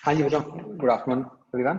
हाँ जी बच्चों, good afternoon everyone.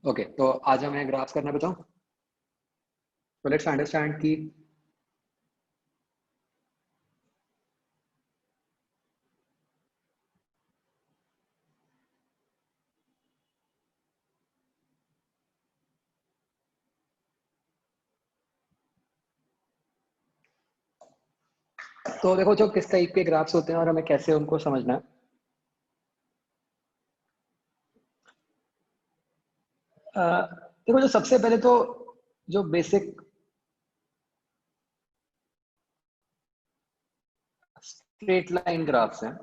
Okay, तो आज हमें ग्राफ्स करना है बच्चों। तो लेट्स अंडरस्टैंड कि तो देखो जो किस टाइप के ग्राफ्स होते हैं और हमें कैसे उनको समझना है। देखो जो सबसे पहले तो जो बेसिक स्ट्रेट लाइन ग्राफ्स हैं,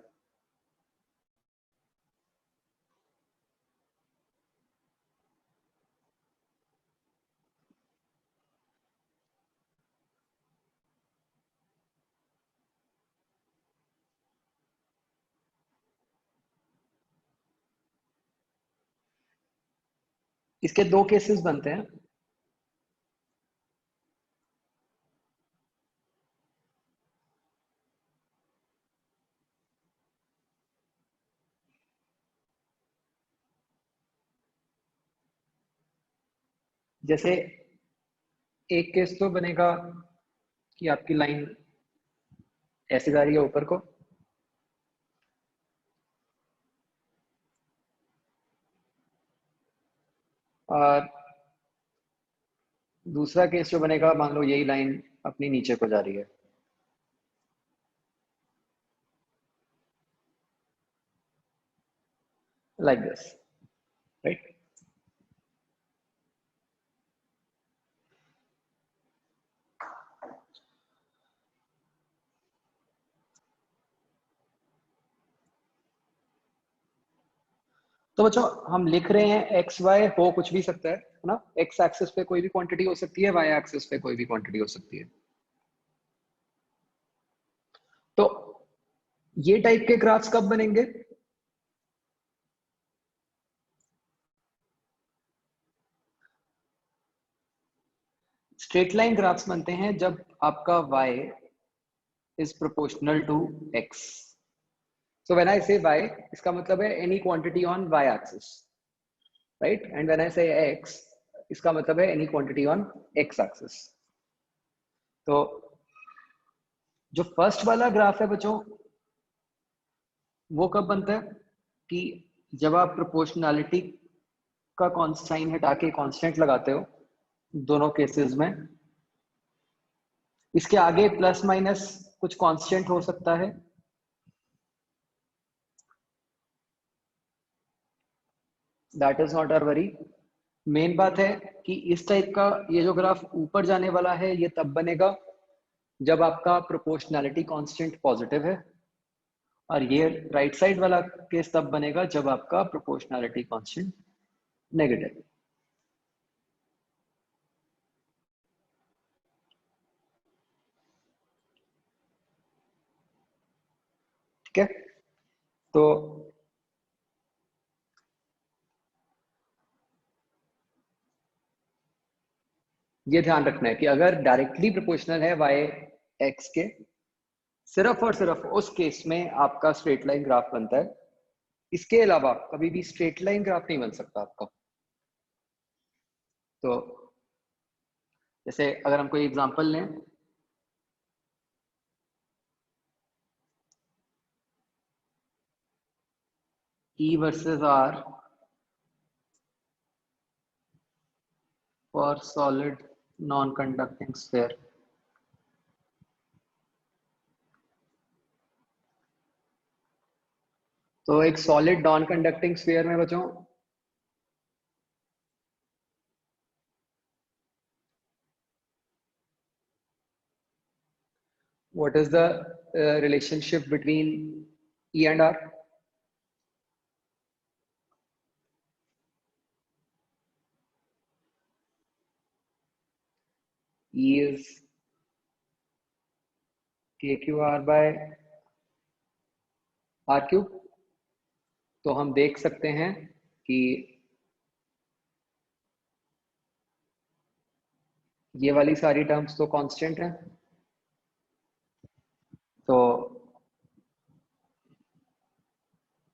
इसके दो केसेस बनते हैं। जैसे एक केस तो बनेगा कि आपकी लाइन ऐसे जा रही है ऊपर को, और दूसरा केस जो बनेगा, मान लो यही लाइन अपनी नीचे को जा रही है। Like this, right. तो बच्चों हम लिख रहे हैं एक्स वाई, हो कुछ भी सकता है ना। एक्स एक्सिस पे कोई भी क्वांटिटी हो सकती है, वाई एक्सिस पे कोई भी क्वांटिटी हो सकती है। तो ये टाइप के ग्राफ्स कब बनेंगे? स्ट्रेट लाइन ग्राफ्स बनते हैं जब आपका y is proportional to x. So when I say y, इसका मतलब है any quantity on y axis, right? And when I say x, इसका मतलब है any quantity on x axis. तो जो फर्स्ट वाला ग्राफ है बच्चों, वो कब बनता है कि जब आप प्रोपोर्शनैलिटी का साइन हटा के कांस्टेंट लगाते हो दोनों केसेस में। इसके आगे प्लस माइनस कुछ कांस्टेंट हो सकता है, that is not our worry. Main बात है कि इस टाइप का ये जो ग्राफ ऊपर जाने वाला है, ये तब बनेगा जब आपका प्रोपोर्शनैलिटी कांस्टेंट पॉजिटिव है, और ये राइट साइड वाला केस तब बनेगा जब आपका प्रोपोर्शनैलिटी कांस्टेंट नेगेटिव। ठीक है, तो ये ध्यान रखना है कि अगर डायरेक्टली प्रोपोर्शनल है वाई एक्स के, सिर्फ और सिर्फ उस केस में आपका स्ट्रेट लाइन ग्राफ बनता है। इसके अलावा कभी भी स्ट्रेट लाइन ग्राफ नहीं बन सकता आपका। तो जैसे अगर हम कोई एग्जांपल लें, E versus R for solid non conducting sphere. तो एक सॉलिड नॉन कंडक्टिंग स्फीयर में बच्चों what is the relationship between E and R? E is KQR by R cube. तो हम देख सकते हैं कि ये वाली सारी टर्म्स तो कांस्टेंट हैं, तो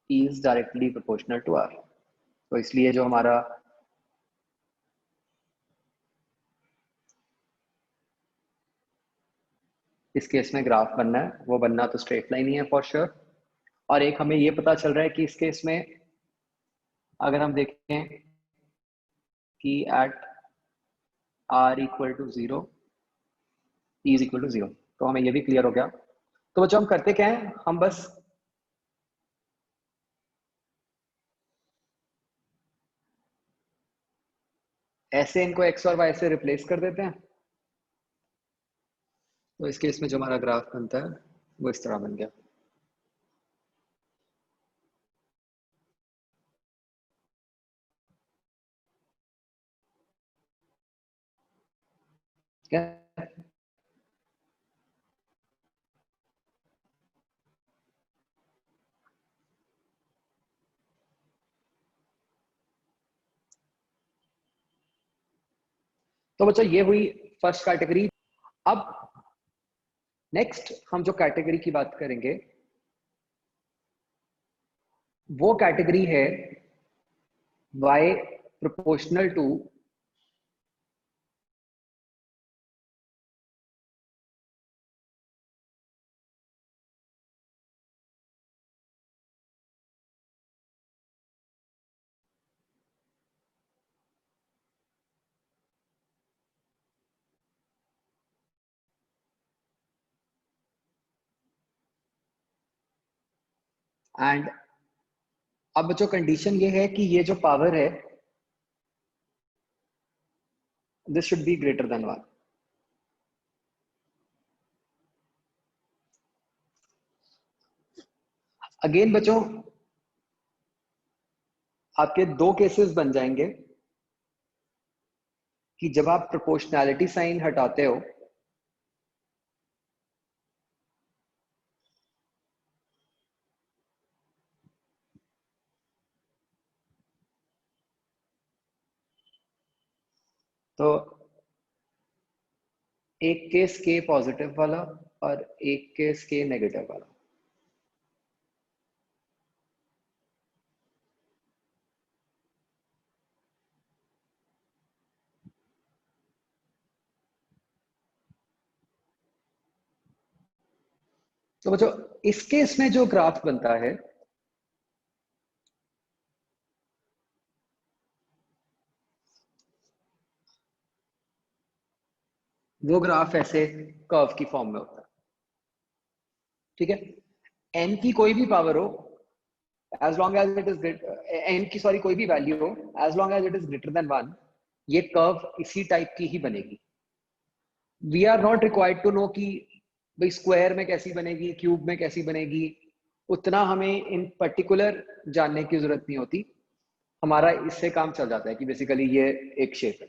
E is directly proportional to R। तो इसलिए जो हमारा इस केस में ग्राफ बनना है वो बनना तो स्ट्रेट लाइन ही है फॉर श्योर। और एक हमें ये पता चल रहा है कि इस केस में अगर हम देखें कि at R equal to 0 E is equal to 0, तो हमें ये भी क्लियर हो गया। तो बच्चों हम करते क्या है, हम बस ऐसे इनको x और y से रिप्लेस कर देते हैं। तो इस केस में जो हमारा ग्राफ बनता है वो इस तरह बन गया। क्या तो बच्चों ये हुई फर्स्ट कैटेगरी। अब नेक्स्ट हम जो कैटेगरी की बात करेंगे वो कैटेगरी है y प्रोपोर्शनल टू एंड। अब जो कंडीशन ये है कि ये जो पावर है this should be greater than 1। Again बच्चों आपके दो केसेस बन जाएंगे कि जब आप प्रोपोर्शनैलिटी साइन हटाते हो तो एक केस के पॉजिटिव वाला और एक केस के नेगेटिव वाला। तो बच्चों इस केस में जो ग्राफ बनता है वो ग्राफ ऐसे कर्व की फॉर्म में होता है। ठीक है, n की कोई भी पावर हो as long as it is n की सॉरी कोई भी वैल्यू हो as long as it is greater than 1 ये कर्व इसी टाइप की ही बनेगी। We are not required to know कि भाई स्क्वायर में कैसी बनेगी, क्यूब में कैसी बनेगी, उतना हमें इन पर्टिकुलर जानने की जरूरत नहीं होती। हमारा इससे काम चल जाता है कि बेसिकली ये एक शेप है।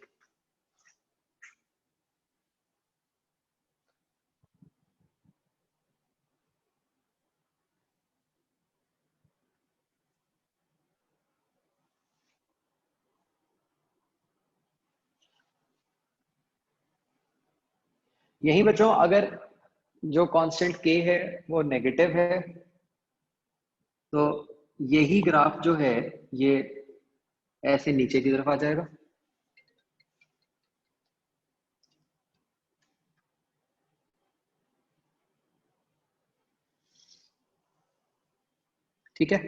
यही बच्चों अगर जो कांस्टेंट k है वो नेगेटिव है तो यही ग्राफ जो है ये ऐसे नीचे की तरफ आ जाएगा। ठीक है,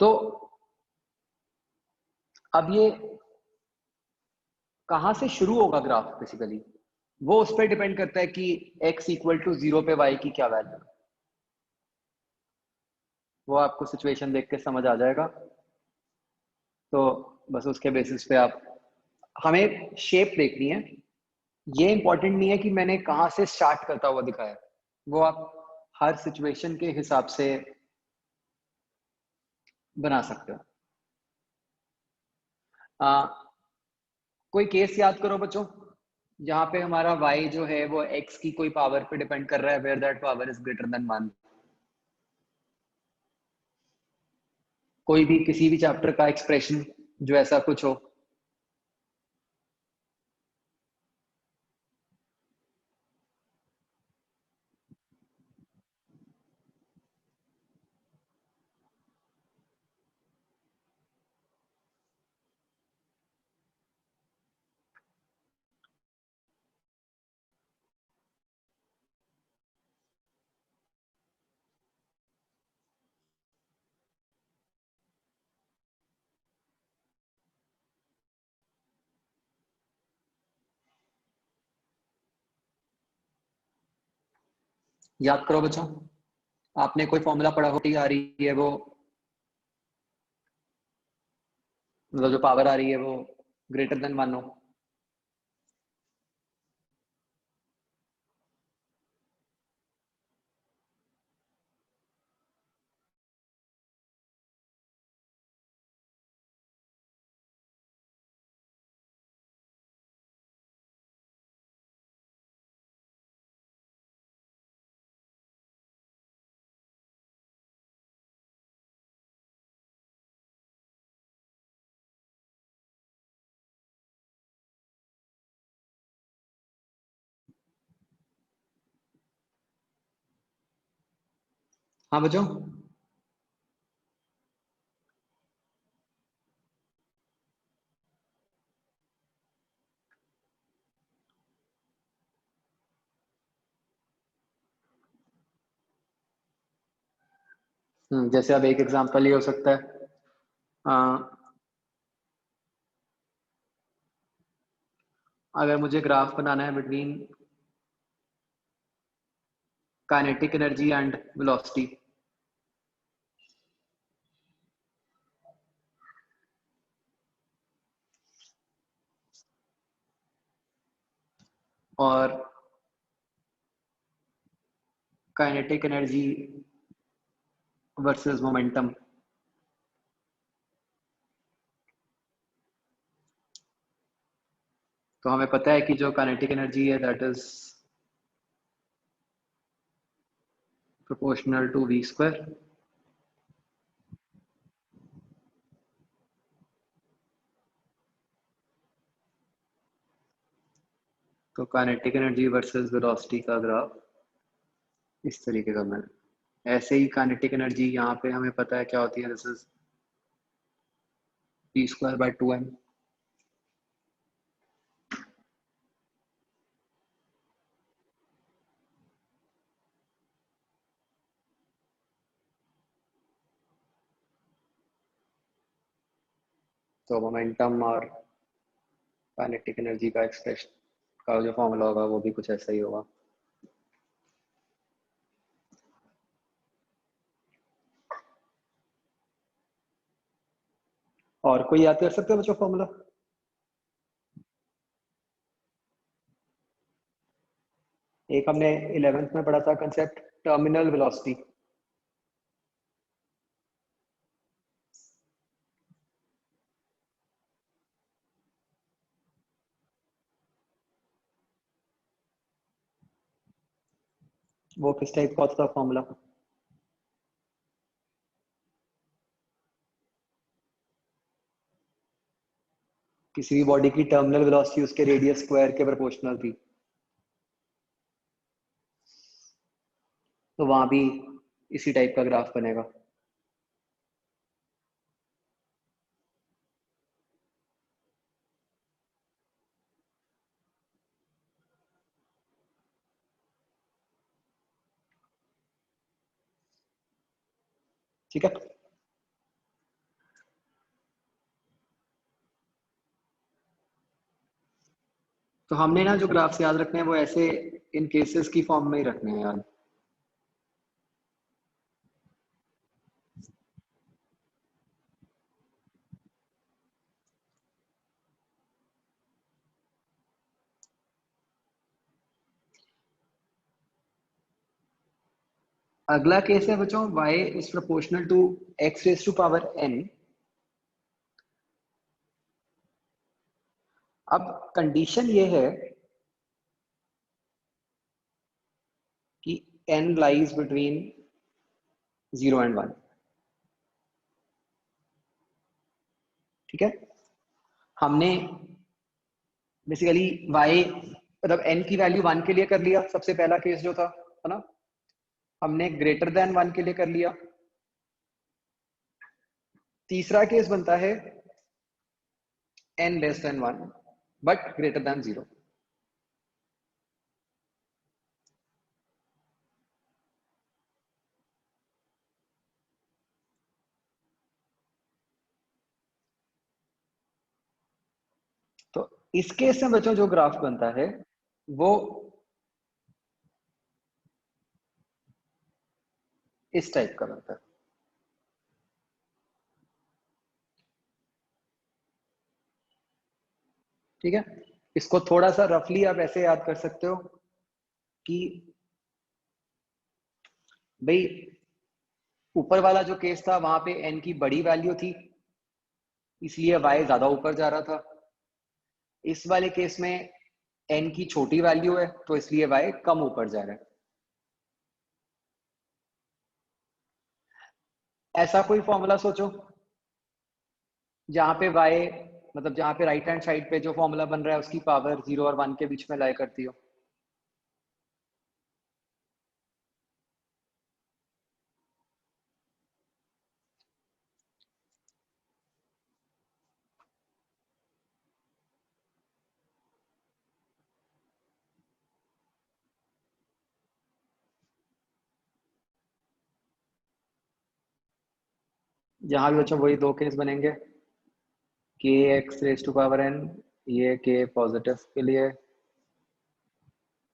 तो अब ये कहां से शुरू होगा ग्राफ बेसिकली वो उस पर डिपेंड करता है कि x इक्वल टू 0 पे y की क्या वैल्यू है। वो आपको सिचुएशन देख के समझ आ जाएगा। तो बस उसके बेसिस पे आप हमें शेप देखनी है। ये इंपॉर्टेंट नहीं है कि मैंने कहां से स्टार्ट करता हुआ दिखाया। वो आप हर सिचुएशन के हिसाब से बना सकते हो। कोई केस याद करो बच्चों, जहां पे हमारा y जो है वो x की कोई पावर पे डिपेंड कर रहा है, where that power is greater than 1। कोई भी किसी भी चैप्टर का एक्सप्रेशन जो ऐसा कुछ हो। याद करो बच्चों, आपने कोई फॉर्मूला पढ़ा हो, आ रही है वो, मतलब जो पावर आ रही है वो ग्रेटर देन 1 हो। हाँ बच्चों, जैसे अब एक एग्जांपल ये हो सकता है, अगर मुझे ग्राफ बनाना है between kinetic energy and velocity, और काइनेटिक एनर्जी वर्सेस मोमेंटम, तो हमें पता है कि जो काइनेटिक एनर्जी है that is proportional to v square. तो काइनेटिक एनर्जी वर्सेस वेलोसिटी का ग्राफ इस तरीके का बना। ऐसे ही काइनेटिक एनर्जी यहाँ पे हमें पता है क्या होती है, this is p square by 2m। तो मोमेंटम और काइनेटिक एनर्जी का एक्सप्रेशन का जो फॉर्मूला होगा वो भी कुछ ऐसा ही होगा। और कोई याद कर सकते हो बच्चों फॉर्मूला? एक हमने 11th में पढ़ा था कंसेप्ट, टर्मिनल वेलोसिटी। वो किस टाइप का होता था फॉर्मूला? किसी भी बॉडी की टर्मिनल वेलोसिटी उसके रेडियस स्क्वायर के प्रोपोर्शनल थी। तो वहां भी इसी टाइप का ग्राफ बनेगा। ठीक है। तो हमने ना जो ग्राफ्स याद रखने हैं वो ऐसे इन केसेस की फॉर्म में ही रखने हैं यार। अगला केस है बच्चों y is proportional to x raise to power n। अब कंडीशन ये है कि n लाइज बिटवीन 0 एंड 1। ठीक है, हमने बेसिकली y मतलब n की वैल्यू 1 के लिए कर लिया, सबसे पहला केस जो था, है ना। हमने ग्रेटर देन 1 के लिए कर लिया। तीसरा केस बनता है n less than 1 but greater than 0। तो इस केस में बच्चों जो ग्राफ बनता है वो इस टाइप का बनता है। ठीक है, इसको थोड़ा सा रफली आप ऐसे याद कर सकते हो कि भाई ऊपर वाला जो केस था वहां पे n की बड़ी वैल्यू थी, इसलिए y ज्यादा ऊपर जा रहा था। इस वाले केस में n की छोटी वैल्यू है तो इसलिए y कम ऊपर जा रहा है। ऐसा कोई फॉर्मूला सोचो जहां पे y मतलब जहां पे राइट हैंड साइड पे जो फॉर्मूला बन रहा है उसकी पावर 0 और 1 के बीच में लाई करती हो। जहां भी बच्चों वही दो केस बनेंगे, के x raise to power n, ये के पॉजिटिव के लिए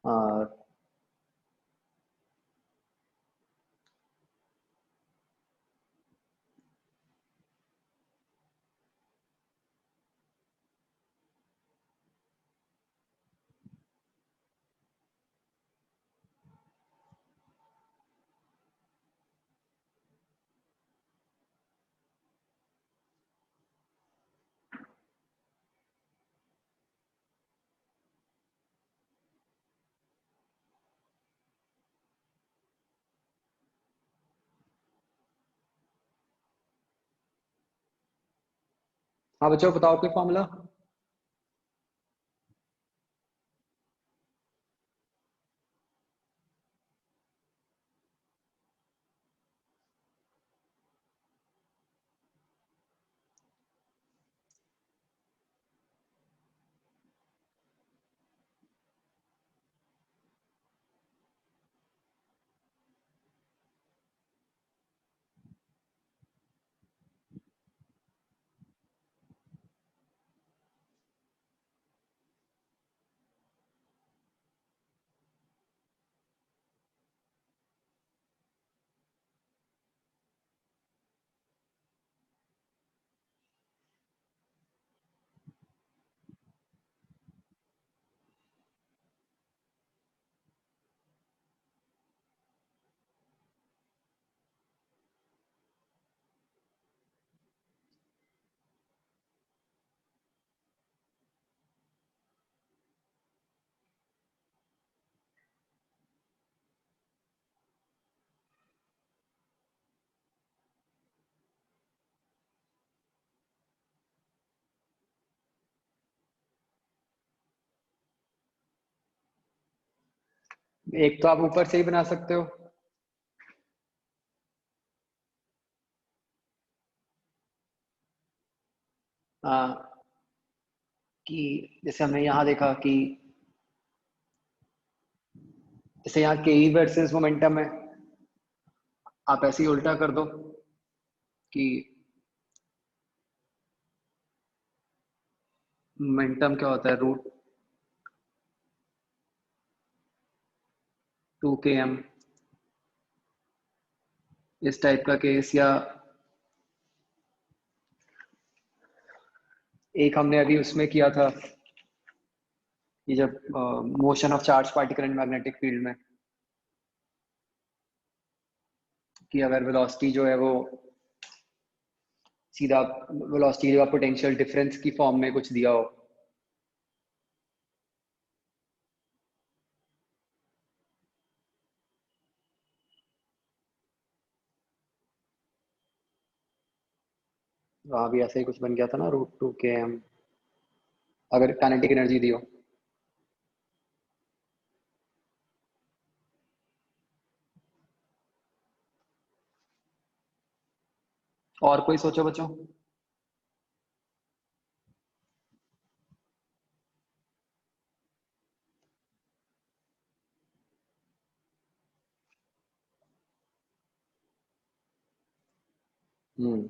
और हाँ बच्चों बताओ कोई फॉर्मूला। एक तो आप ऊपर से ही बना सकते हो, कि जैसे हमने यहाँ देखा कि जैसे यहाँ के ई वर्सेस मोमेंटम है, आप ऐसे ही उल्टा कर दो कि मोमेंटम क्या होता है, √2km, इस टाइप का केस। या एक हमने अभी उसमें किया था कि जब motion of charge particle in magnetic field में, कि अगर वेलोसिटी जो है वो सीधा वेलोसिटी का पोटेंशियल डिफरेंस की फॉर्म में कुछ दिया हो। वहां भी ऐसे ही कुछ बन गया था ना, √2 km, अगर काइनेटिक एनर्जी दी हो। और कोई सोचो बच्चों।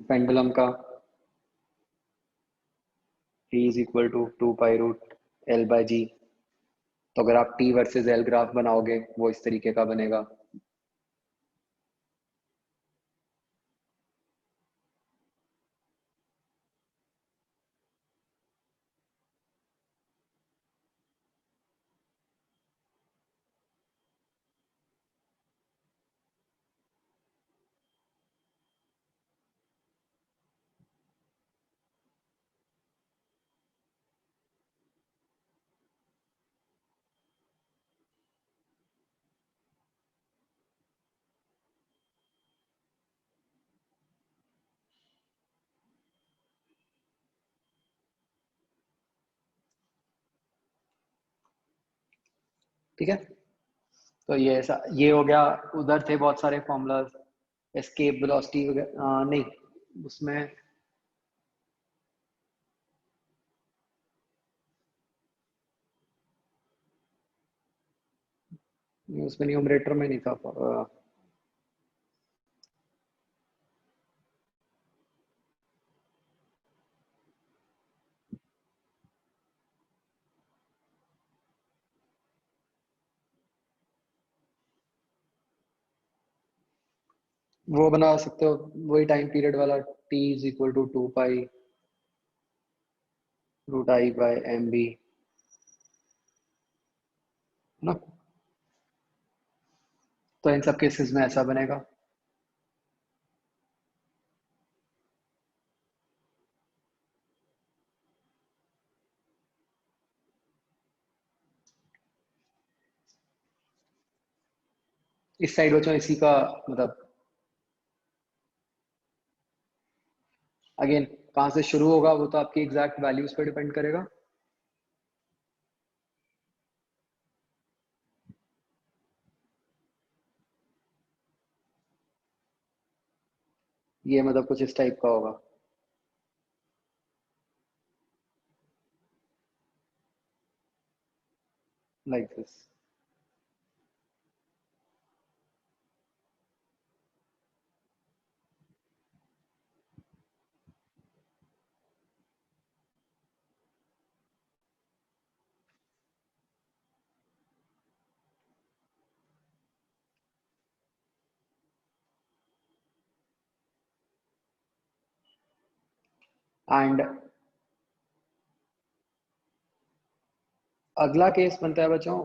पेंडुलम का E is equal to 2 π√L/g। तो अगर आप T वर्सेस L ग्राफ बनाओगे वो इस तरीके का बनेगा। ठीक है, तो ये हो गया। उधर थे बहुत सारे फॉर्मूलाज, एस्केप वेलोसिटी वगैरह नहीं, उसमें उसमें न्यूमरेटर में नहीं था। वो बना सकते हो, वही टाइम पीरियड वाला, T is equal to 2π√I/mb, है ना। तो इन सब केसेस में ऐसा बनेगा। इस साइड बच्चों इसी का मतलब, अगेन कहाँ से शुरू होगा वो तो आपकी एग्जैक्ट वैल्यूज पे डिपेंड करेगा। ये मतलब कुछ इस टाइप का होगा, लाइक दिस। एंड अगला केस बनता है बच्चों,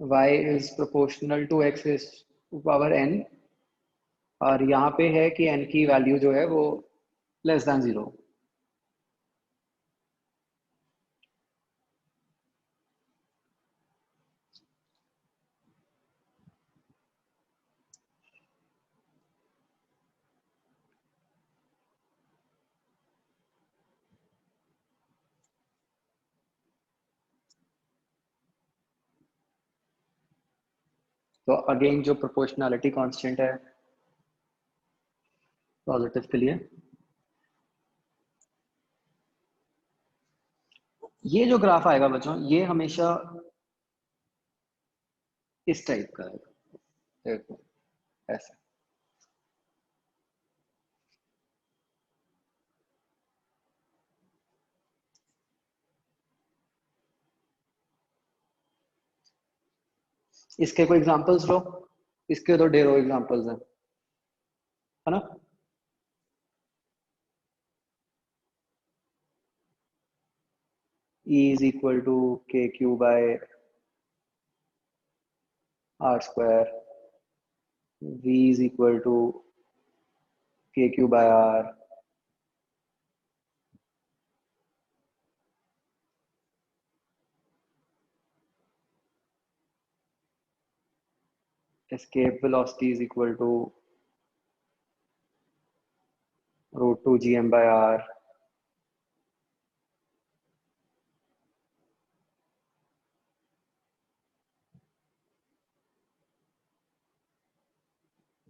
y is proportional to x is power n, और यहाँ पे है कि n की वैल्यू जो है वो लेस देन 0। तो अगेन जो प्रोपोर्शनैलिटी कांस्टेंट है पॉजिटिव के लिए, ये जो ग्राफ आएगा बच्चों ये हमेशा इस टाइप का है, देखो ऐसे। इसके कोई एग्जांपल्स लो, इसके तो ढेरों एग्जांपल्स हैं, है ना। E is equal to KQ by R square. V is equal to KQ by R. Escape velocity is equal to root 2 GM by R.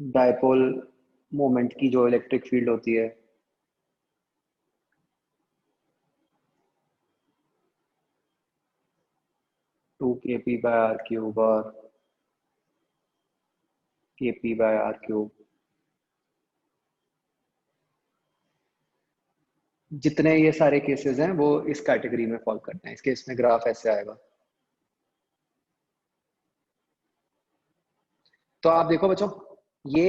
Dipole moment की जो इलेक्ट्रिक फील्ड होती है 2 kp by R cube और kp by R cube. जितने ये सारे cases हैं वो इस कैटेगरी में फॉल करते हैं. इस केस में ग्राफ ऐसे आएगा. तो आप देखो बच्चों, ये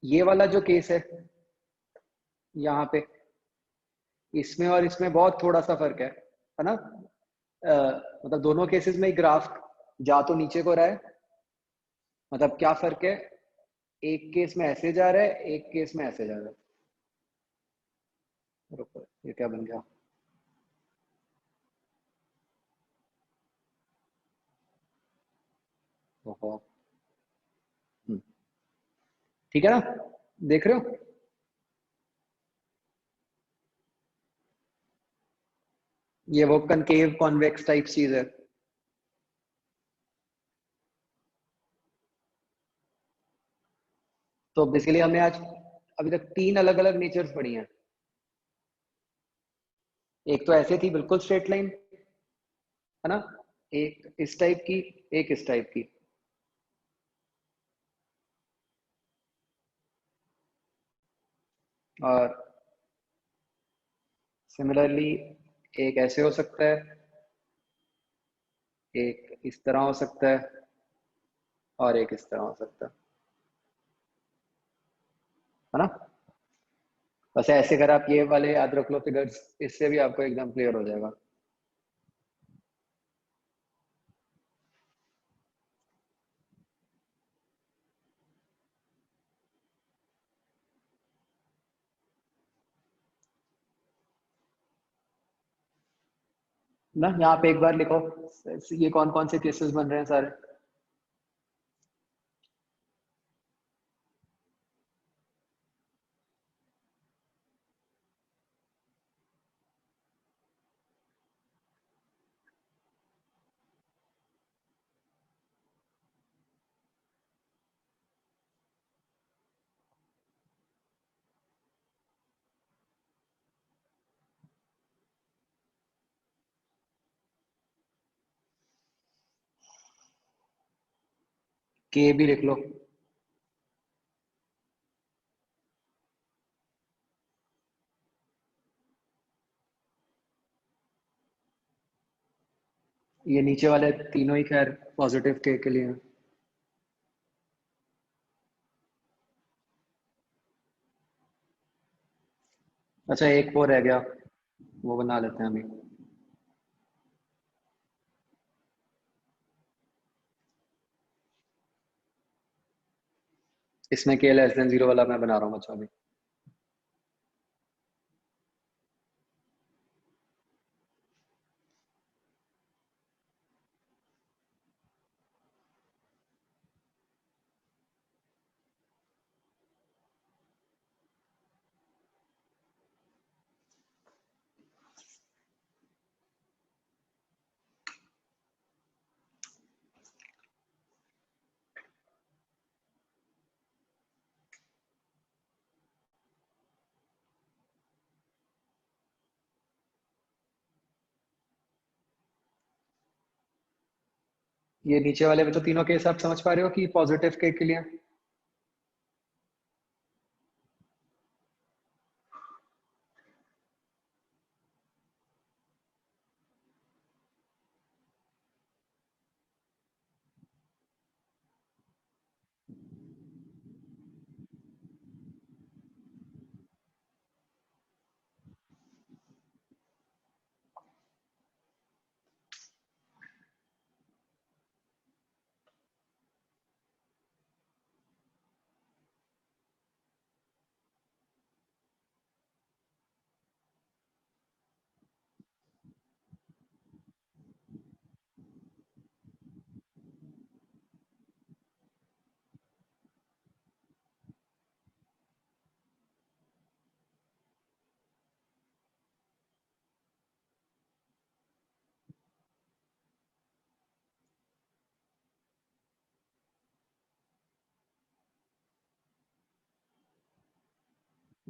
ये वाला जो केस है यहाँ पे, इसमें और इसमें बहुत थोड़ा सा फर्क है ना. मतलब दोनों केसेस में ग्राफ जा तो नीचे को रहा है. मतलब क्या फर्क है, एक केस में ऐसे जा रहा है, एक केस में ऐसे जा रहा है. रुको, ये क्या बन गया. ओहो. ठीक है ना, देख रहे हो. ये वो कनकेव कॉन्वेक्स टाइप चीज है. तो बेसिकली हमने आज अभी तक 3 अलग अलग नेचर्स पढ़ी हैं. एक तो ऐसे थी बिल्कुल स्ट्रेट लाइन, है ना. एक इस टाइप की, एक इस टाइप की. और सिमिलरली एक ऐसे हो सकता है, एक इस तरह हो सकता है, और एक इस तरह हो सकता है ना. बस ऐसे अगर आप ये वाले याद रख लो फिगर्स, इससे भी आपको एकदम क्लियर हो जाएगा. ना यहाँ पे एक बार लिखो, ये कौन कौन से केसेस बन रहे हैं सारे. के भी लिख लो. ये नीचे वाले तीनों ही खैर पॉजिटिव के लिए हैं. अच्छा, एक वो रह गया, वो बना लेते हैं अभी. इसमें के लेस देन 0 वाला मैं बना रहा हूँ बच्चों अभी. ये नीचे वाले में तो तीनों केस आप समझ पा रहे हो कि पॉजिटिव के लिए.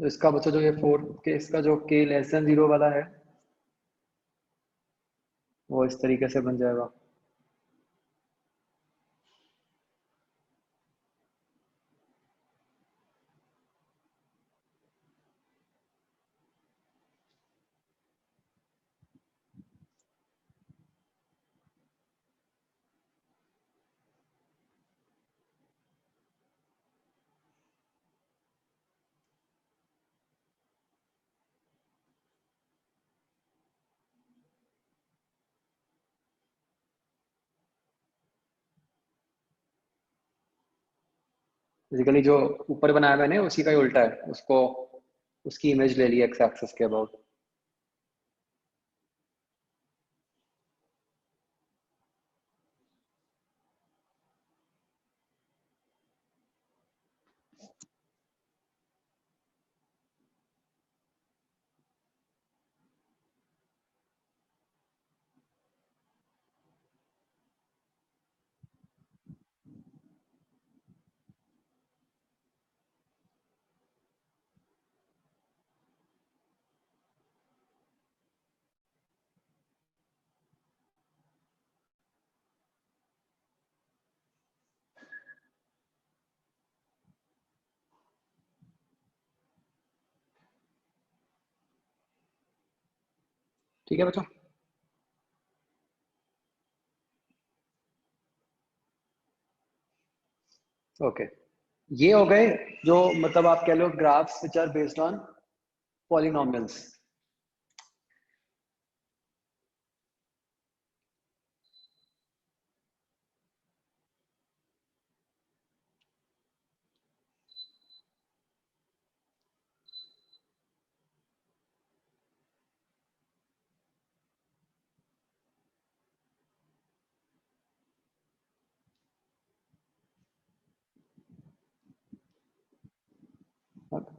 तो इसका बच्चा जो ये फोर्थ केस का जो k लेस देन 0 वाला है वो इस तरीके से बन जाएगा। बेसिकली जो ऊपर बनाया मैंने उसी का ही उल्टा है, उसको उसकी इमेज ले ली एक्स एक्सिस के अबाउट। ठीक है बच्चों। ओके, ये हो गए जो मतलब आप कह लो graphs which are based on polynomials.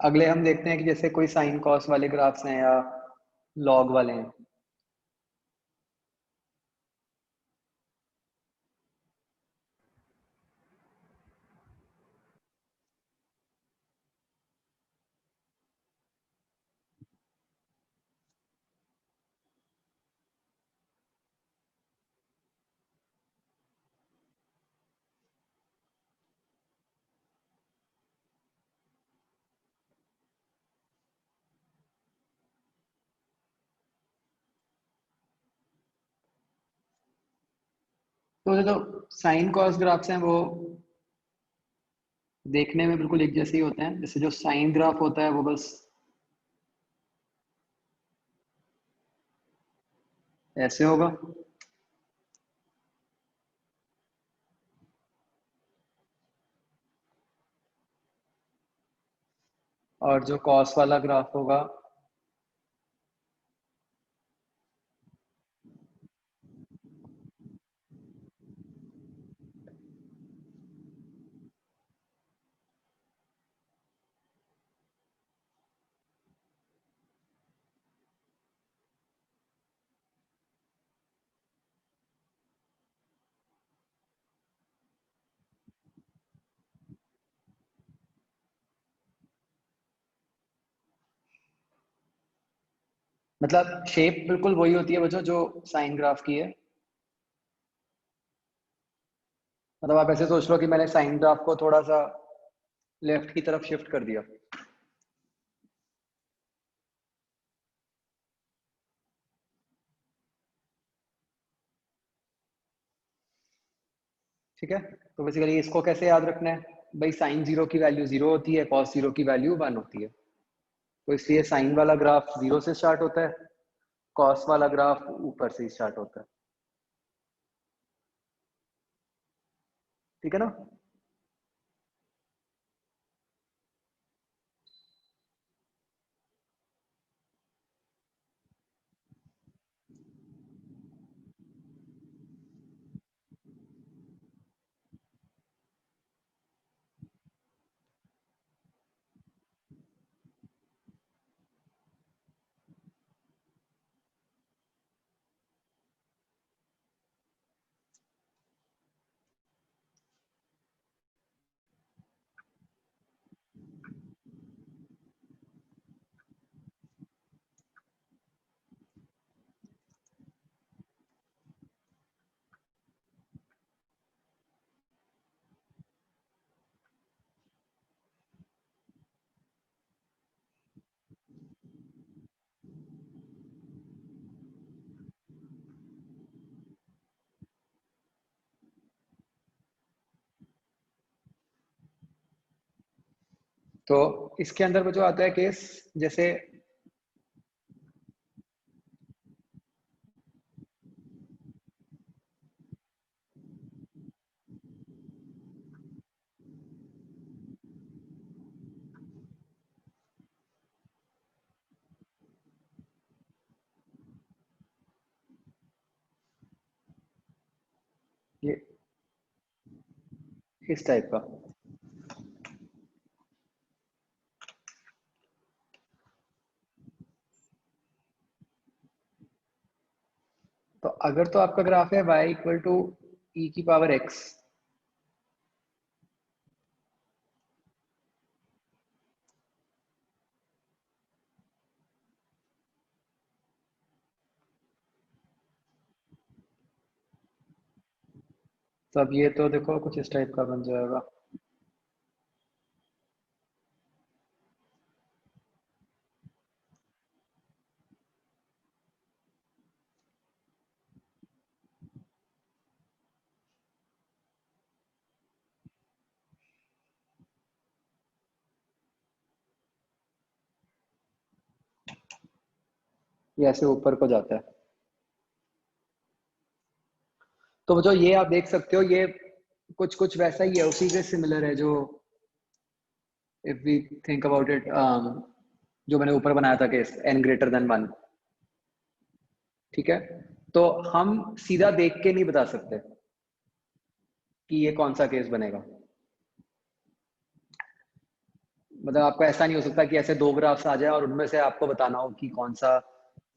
अगले हम देखते हैं कि जैसे कोई साइन कॉस वाले ग्राफ्स हैं या लॉग वाले हैं। तो जो साइन कॉस ग्राफ्स हैं वो देखने में बिल्कुल एक जैसे ही होते हैं। जैसे जो साइन ग्राफ होता है वो बस ऐसे होगा, और जो कॉस वाला ग्राफ होगा मतलब शेप बिल्कुल वही होती है बच्चों जो साइन ग्राफ की है। मतलब आप ऐसे सोच लो कि मैंने साइन ग्राफ को थोड़ा सा लेफ्ट की तरफ शिफ्ट कर दिया। ठीक है, तो बेसिकली इसको कैसे याद रखना है भाई, साइन जीरो की वैल्यू जीरो होती है, कॉस जीरो की वैल्यू वन होती है। तो इसलिए साइन वाला ग्राफ जीरो से स्टार्ट होता है, कॉस वाला ग्राफ ऊपर से स्टार्ट होता है। ठीक है ना। तो इसके अंदर जो आता है केस, जैसे ये इस टाइप का, तो अगर तो आपका ग्राफ है y इक्वल टू e की पावर x, तो अब ये तो देखो कुछ इस टाइप का बन जाएगा। ये ऐसे ऊपर को जाता है। तो जो ये आप देख सकते हो, ये कुछ कुछ वैसा ही है, उसी के सिमिलर है, जो if we think about it, जो मैंने ऊपर बनाया था केस n greater than 1। ठीक है, तो हम सीधा देख के नहीं बता सकते कि ये कौन सा केस बनेगा। मतलब आपका ऐसा नहीं हो सकता कि ऐसे दो ग्राफ्स आ जाए और उनमें से आपको बताना हो कि कौन सा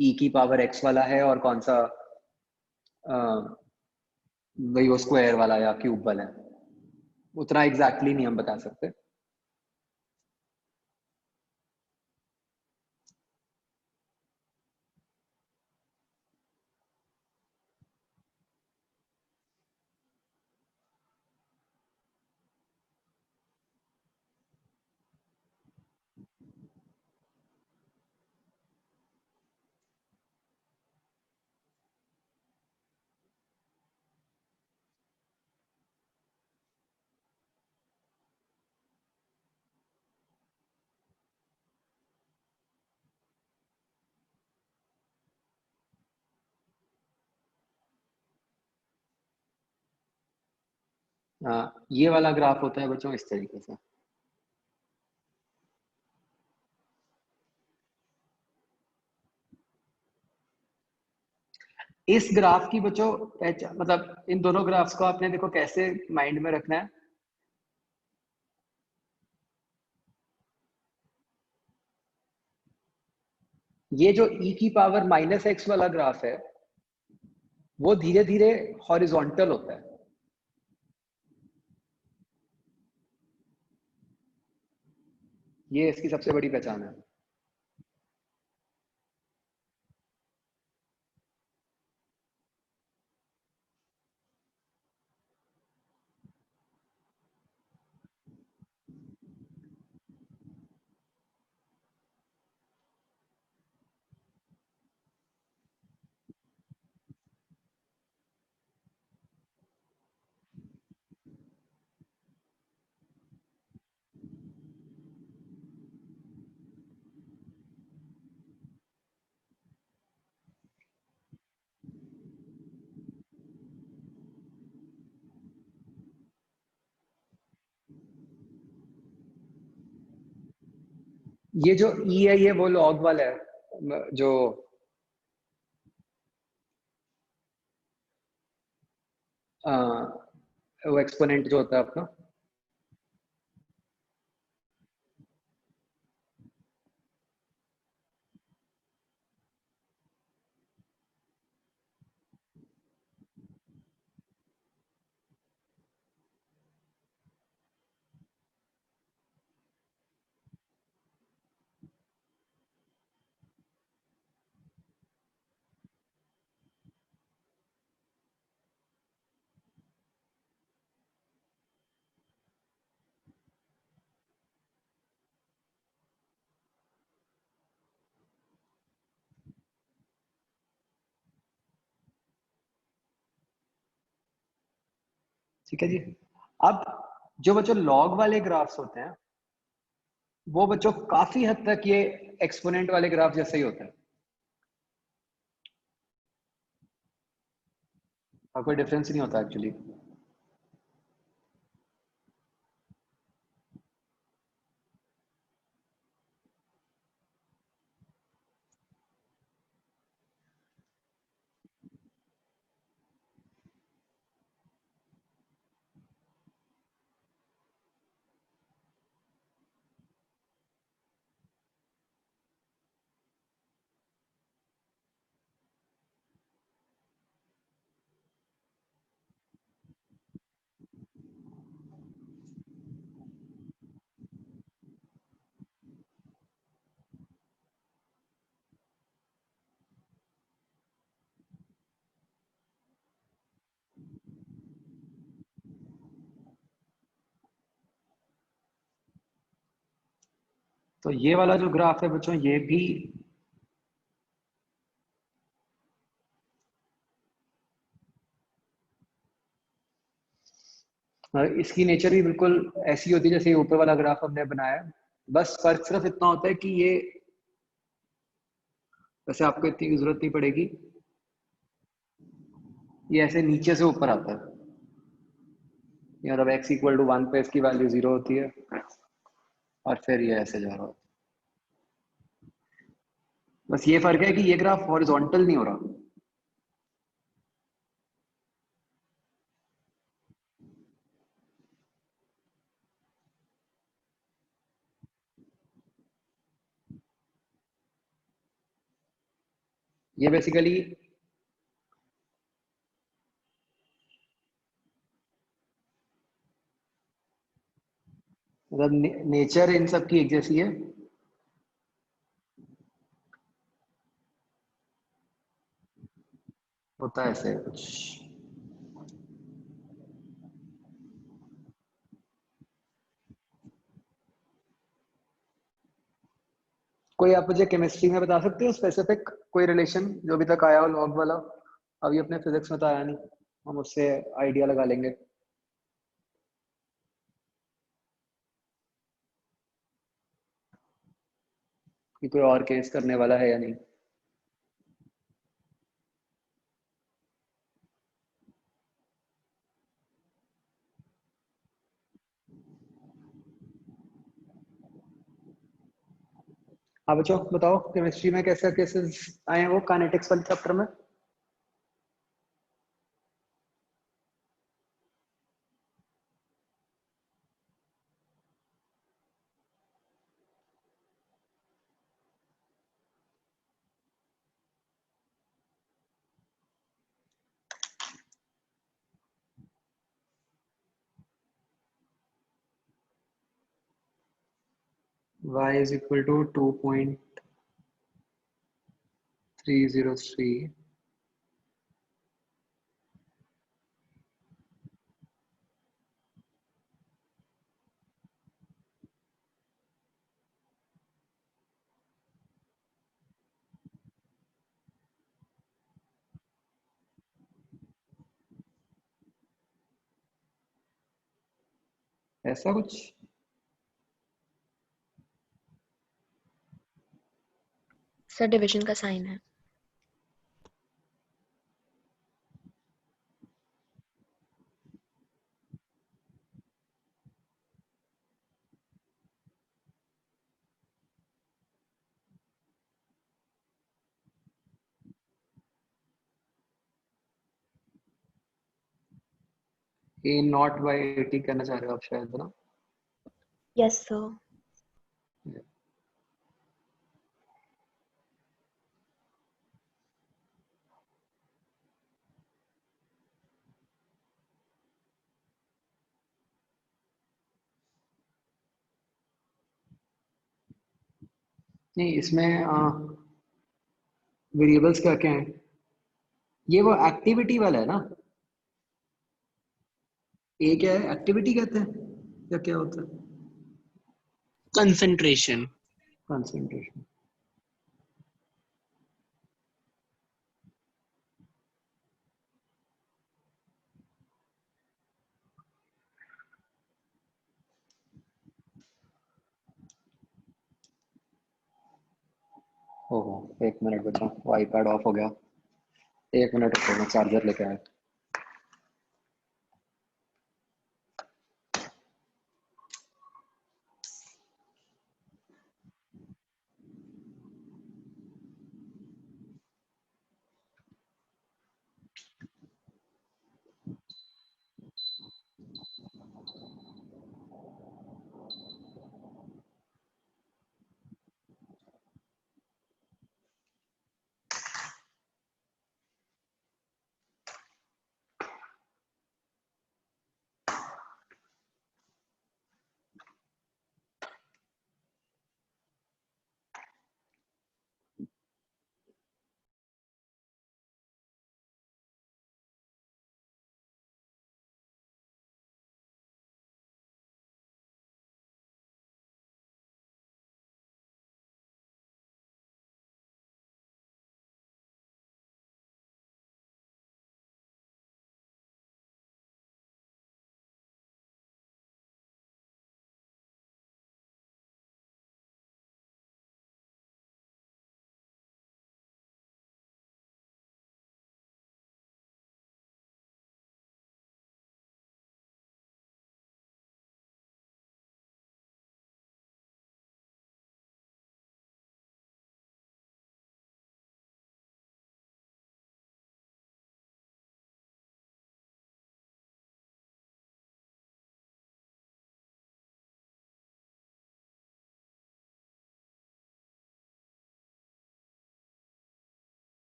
e की पावर x वाला है और कौन सा वही वो स्क्वायर वाला या क्यूब वाला है। उतना एग्जैक्टली नहीं हम बता सकते। ये वाला ग्राफ होता है बच्चों इस तरीके से। इस ग्राफ की बच्चों पहचान, मतलब इन दोनों ग्राफ्स को आपने देखो कैसे माइंड में रखना है। ये जो e की पावर -x वाला ग्राफ है, वो धीरे धीरे हॉरिजॉन्टल होता है। ये इसकी सबसे बड़ी पहचान है। ये जो e है, ये वो लॉग वाला है, जो आ, वो एक्सपोनेंट जो होता है अपना। ठीक है जी। अब जो बच्चों लॉग वाले ग्राफ्स होते हैं, वो बच्चों काफी हद तक ये एक्सपोनेंट वाले ग्राफ जैसा ही होता है। और कोई डिफरेंस नहीं होता एक्चुअली। तो ये वाला जो ग्राफ है बच्चों, ये भी इसकी नेचर भी बिल्कुल ऐसी होती है जैसे ये ऊपर वाला ग्राफ हमने बनाया है। बस फर्क सिर्फ इतना होता है कि ये, वैसे आपको इतनी की जरूरत नहीं पड़ेगी, ये ऐसे नीचे से ऊपर आता है। ये मतलब x इक्वल टू 1 पे इसकी वैल्यू 0 होती है और फिर ये ऐसे जा रहा है। बस ये फर्क है कि ये ग्राफ हॉरिजॉन्टल नहीं हो रहा। ये बेसिकली मतलब नेचर इन सब की एक जैसी है। होता है ऐसे कुछ। कोई आप मुझे केमिस्ट्री में बता सकते हो स्पेसिफिक कोई रिलेशन जो अभी तक आया हो लॉग वाला? अभी अपने फिजिक्स में तो आया नहीं, हम उससे आइडिया लगा लेंगे कि कोई और केस करने वाला है या नहीं। हाँ बच्चों बताओ, केमिस्ट्री में कैसे केसेस आए हैं वो काइनेटिक्स वाले चैप्टर में? y is equal to 2.303। ऐसा कुछ? सर डिवीजन का साइन है। ए नॉट बाई 80 कहना चाह रहे हो आप शायद ना? Yes sir. नहीं, इसमें वेरिएबल्स क्या क्या हैं? ये वो एक्टिविटी वाला है ना? ए क्या है, एक्टिविटी कहते हैं या क्या होता है? कंसंट्रेशन। कंसंट्रेशन। ओहो, 1 मिनट बचा, वो आईपैड ऑफ हो गया। 1 मिनट रुको, मैं चार्जर लेके आया।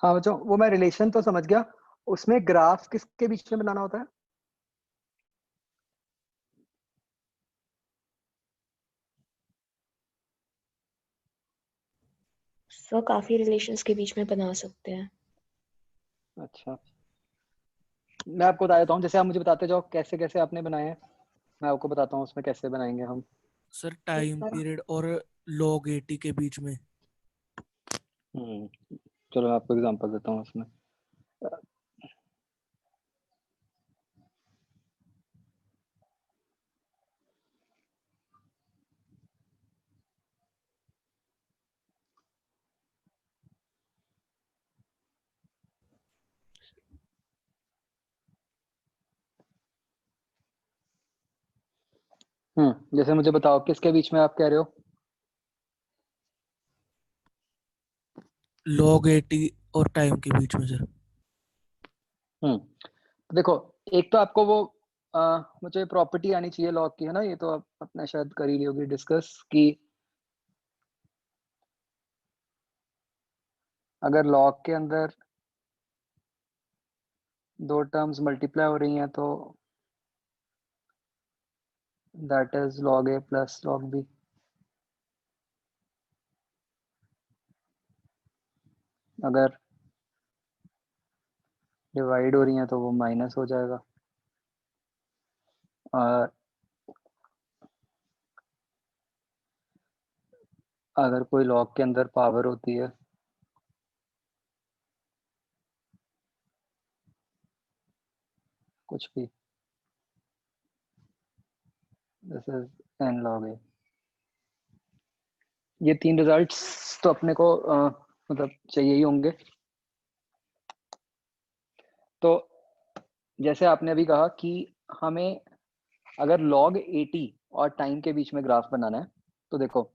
हाँ बच्चों, वो मैं रिलेशन तो समझ गया। उसमें ग्राफ किसके बीच में बनाना होता है? सर काफी रिलेशंस के बीच में बना सकते हैं। अच्छा, मैं आपको बता देता हूँ, जैसे आप मुझे बताते जाओ कैसे कैसे आपने बनाए हैं, मैं आपको बताता हूँ उसमें कैसे बनाएंगे हम। Sir yes time sir. Period और लॉग 80 के बीच में। चलो मैं आपको एग्जांपल देता हूँ उसमें। जैसे मुझे बताओ किसके बीच में आप कह रहे हो? लॉग 80 और टाइम के बीच में सर। देखो, एक तो आपको वो मुझे प्रॉपर्टी आनी चाहिए लॉग की, है ना? ये तो आप अपने शायद कर ही ली होगी डिस्कस कि अगर लॉग के अंदर दो टर्म्स मल्टीप्लाई हो रही हैं तो that is log a plus log b। अगर डिवाइड हो रही हैं तो वो माइनस हो जाएगा। और अगर कोई लॉग के अंदर पावर होती है, कुछ भी, this is n log a। ये तीन रिजल्ट्स तो अपने को मतलब चाहिए ही होंगे। तो जैसे आपने अभी कहा कि हमें अगर log 80 और टाइम के बीच में ग्राफ बनाना है, तो देखो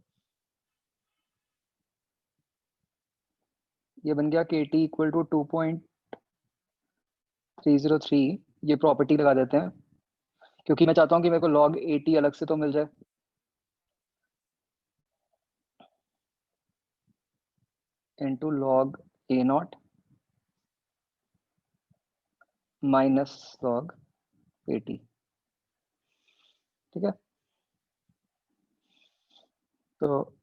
ये बन गया KT इक्वल टू 2.303। ये प्रॉपर्टी लगा देते हैं क्योंकि मैं चाहता हूं कि मेरे को log 80 अलग से तो मिल जाए। Into log A0 minus log 80। ठीक है, तो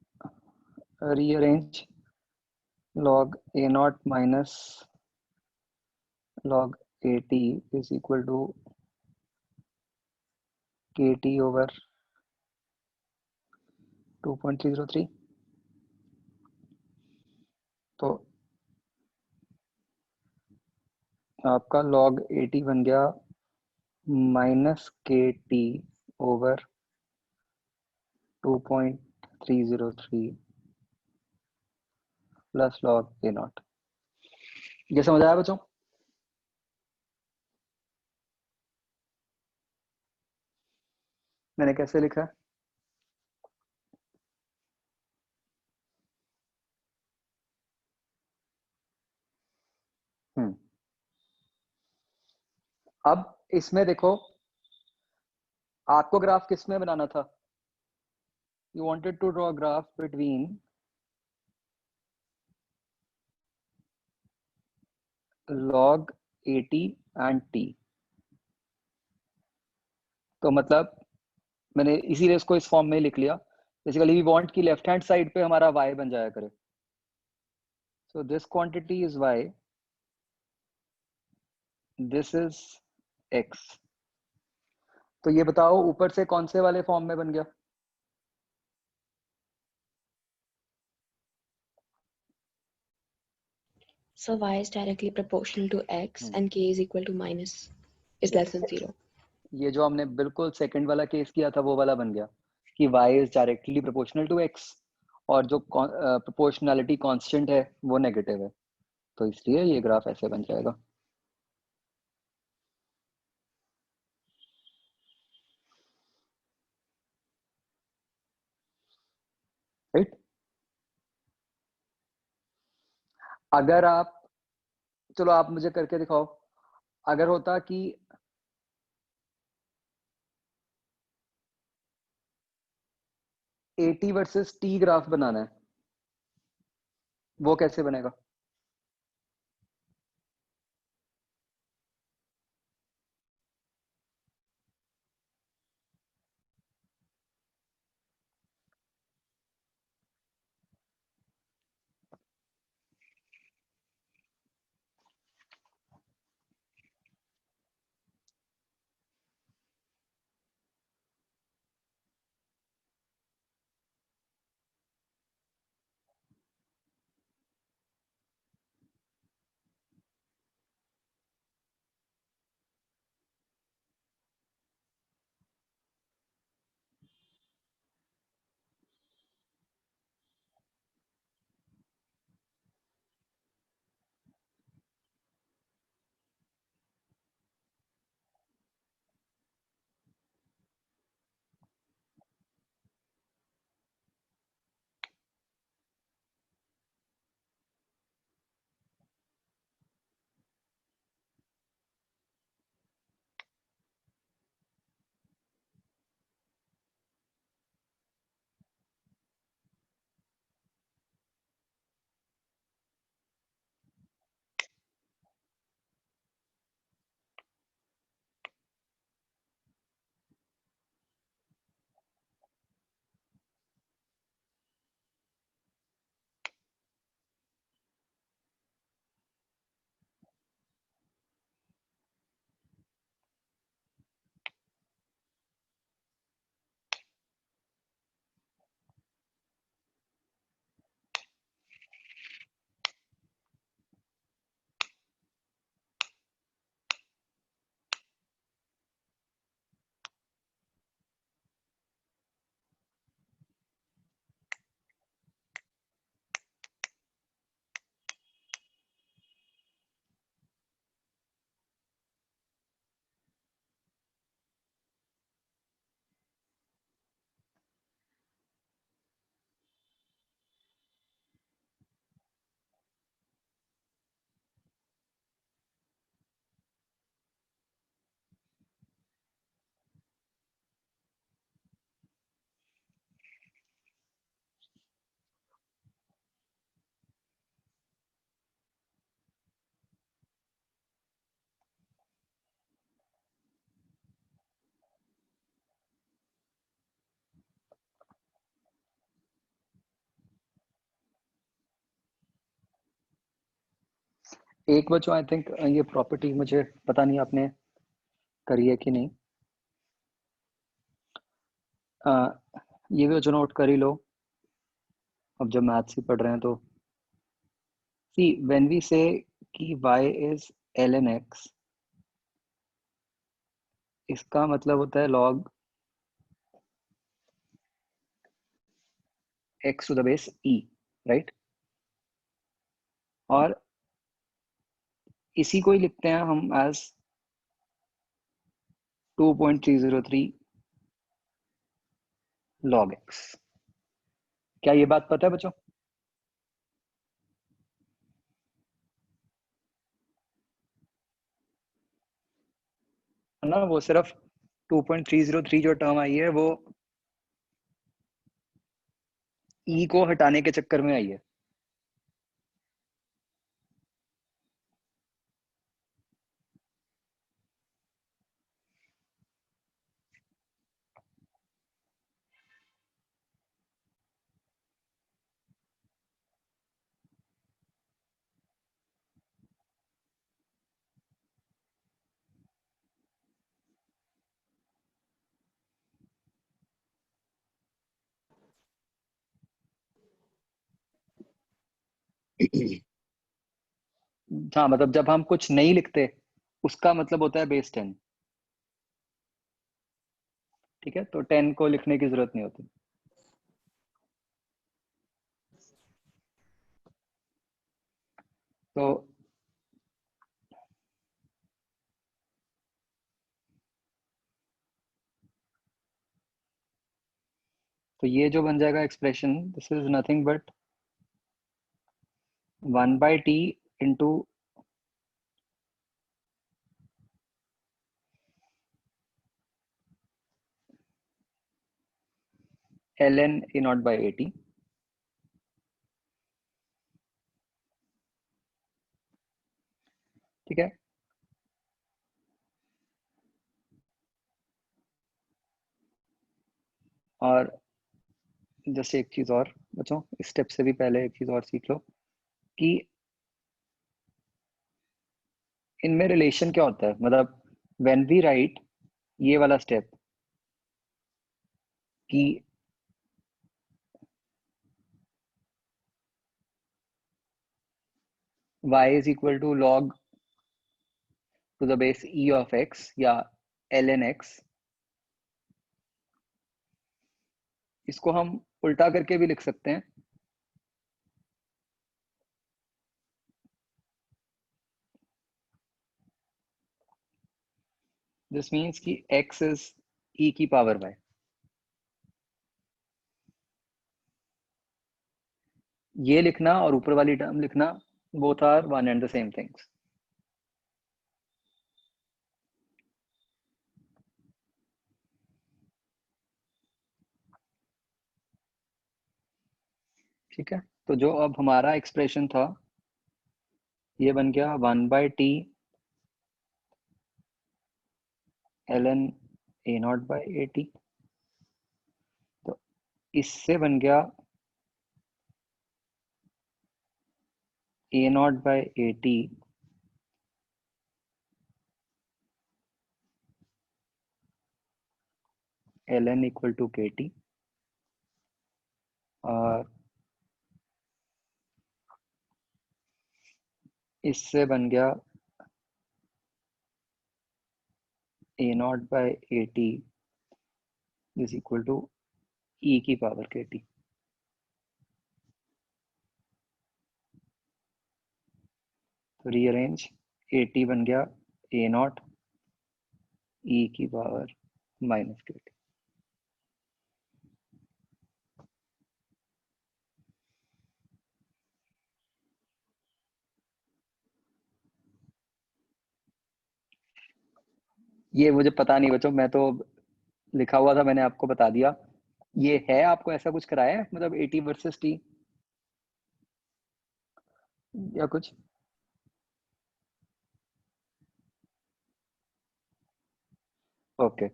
rearrange log A0 minus log 80 is equal to KT over 2.303। तो आपका log 80 बन गया minus KT over 2.303 plus log A0। ये समझ आया बच्चों? मैंने कैसे लिखा है? अब इसमें देखो, आपको ग्राफ किस में बनाना था? You wanted to draw graph between log 80 and t। तो मतलब मैंने इसीलिए इसको इस फॉर्म में लिख लिया। बेसिकली वी वांट कि लेफ्ट हैंड साइड पे हमारा y बन जाया करे। So this quantity is y, this is x। तो ये बताओ ऊपर से कौन से वाले फॉर्म में बन गया? So y is directly proportional to x and k is equal to minus is less than 0. ये जो हमने बिल्कुल सेकंड वाला केस किया था वो वाला बन गया कि y is directly proportional to x और जो प्रोपोर्शनैलिटी कांस्टेंट है वो नेगेटिव है, तो इसलिए ये ग्राफ ऐसे बन जाएगा। राइट? अगर आप, चलो आप मुझे करके दिखाओ, अगर होता कि AT वर्सेस T ग्राफ बनाना है, वो कैसे बनेगा? एक बच्चों आई थिंक ये प्रॉपर्टी मुझे पता नहीं आपने करी है कि नहीं, ये भी बच्चों नोट कर ही लो, अब जब मैथ्स ही पढ़ रहे हैं तो। सी व्हेन वी से कि y इज ln x, इसका मतलब होता है log x to the base e, right? और इसी को ही लिखते हैं हम एज 2.303 log x। क्या ये बात पता है बच्चों? ना वो सिर्फ 2.303 जो टर्म आई है वो e को हटाने के चक्कर में आई है। हाँ मतलब जब हम कुछ नहीं लिखते उसका मतलब होता है बेस 10, ठीक है? तो 10 को लिखने की जरूरत नहीं होती। तो ये जो बन जाएगा expression, this is nothing but 1/t into ln a0/at, ठीक है? और जस्ट एक चीज और बच्चों, इस स्टेप से भी पहले एक चीज और सीख लो कि इनमें रिलेशन क्या होता है। मतलब व्हेन वी राइट ये वाला स्टेप कि y is equal to log to the base e of x या ln x, इसको हम उल्टा करके भी लिख सकते हैं। दिस मीन्स कि x इज e की पावर y। ये लिखना और ऊपर वाली टर्म लिखना, both are one and the same things. ठीक है? तो जो अब हमारा एक्सप्रेशन था ये बन गया 1/t ln a0/at। तो इससे बन गया a0/at ln equal to kt, और इससे बन गया a0/at is equal to e की पावर kt। तो रीअरेंज at बन गया a0 e की पावर माइनस kt। ये मुझे पता नहीं बच्चों, मैं तो लिखा हुआ था मैंने आपको बता दिया। ये है आपको ऐसा कुछ कराया है मतलब at वर्सेस t या कुछ? ओके,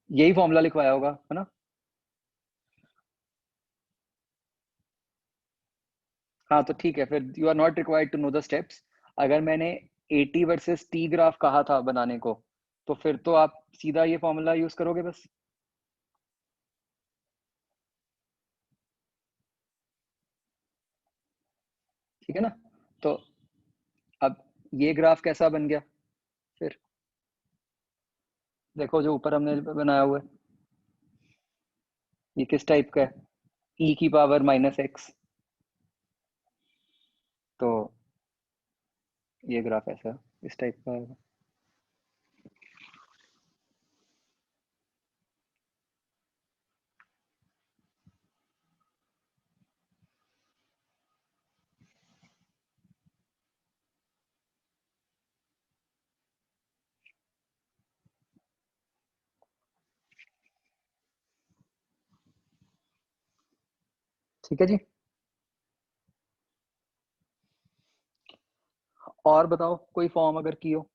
यही फॉर्मूला लिखवाया होगा है ना? हाँ तो ठीक है, फिर you are not required to know the steps. अगर मैंने 80 वर्सेस t ग्राफ कहा था बनाने को, तो फिर तो आप सीधा ये फॉर्मूला यूज करोगे बस। ठीक है ना? तो अब ये ग्राफ कैसा बन गया? फिर देखो जो ऊपर हमने बनाया हुआ है, ये किस टाइप का है? e की पावर -x। तो ये ग्राफ ऐसा इस टाइप का है। ठीक है जी। और बताओ कोई फॉर्म अगर की हो,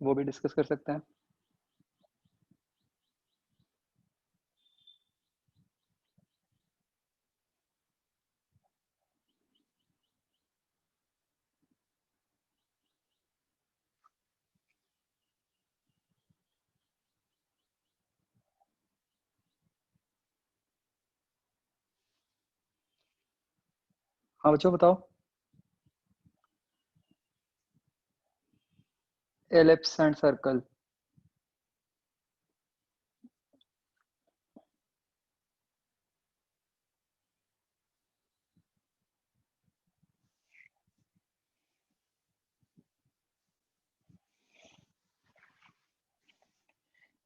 वो भी डिस्कस कर सकते हैं। हाँ बच्चों बताओ। Ellipse and circle.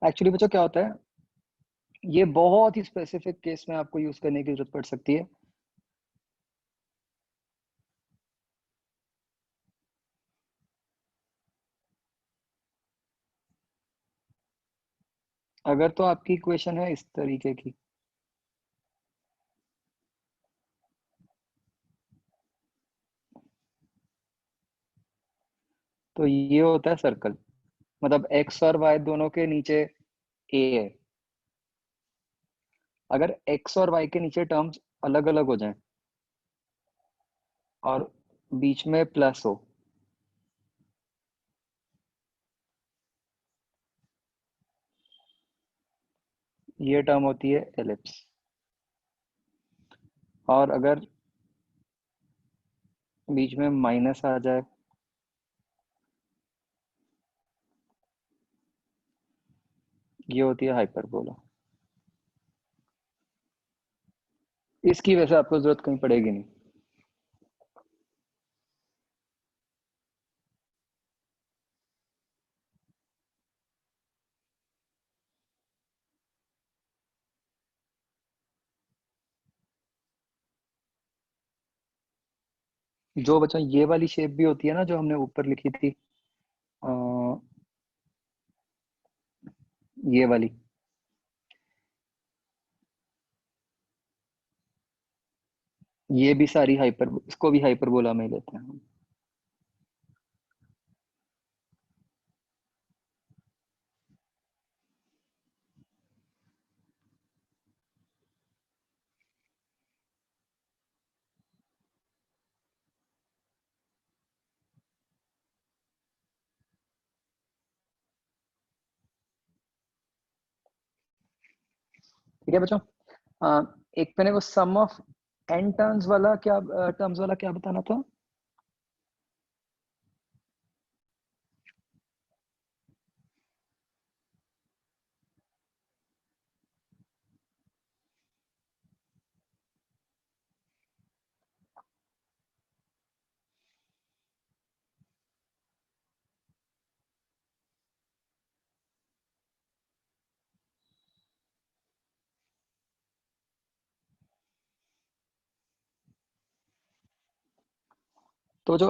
एक्चुअली बच्चों क्या होता है, ये बहुत ही स्पेसिफिक केस में आपको यूज करने की जरूरत पड़ सकती है। अगर तो आपकी इक्वेशन है इस तरीके की, तो ये होता है सर्कल। मतलब x और y दोनों के नीचे a है। अगर x और y के नीचे टर्म्स अलग अलग हो जाएं और बीच में प्लस हो, ये टर्म होती है एलिप्स। और अगर बीच में माइनस आ जाए, ये होती है हाइपरबोला। इसकी वजह से आपको जरूरत कहीं पड़ेगी नहीं। जो बच्चों ये वाली शेप भी होती है ना, जो हमने ऊपर लिखी थी, अ, ये वाली, ये भी सारी हाइपर, इसको भी हाइपरबोला में ही लेते हैं हम। ठीक है बच्चों। एक मैंने वो सम ऑफ एन टर्म्स वाला क्या, टर्म्स वाला क्या बताना था? तो जो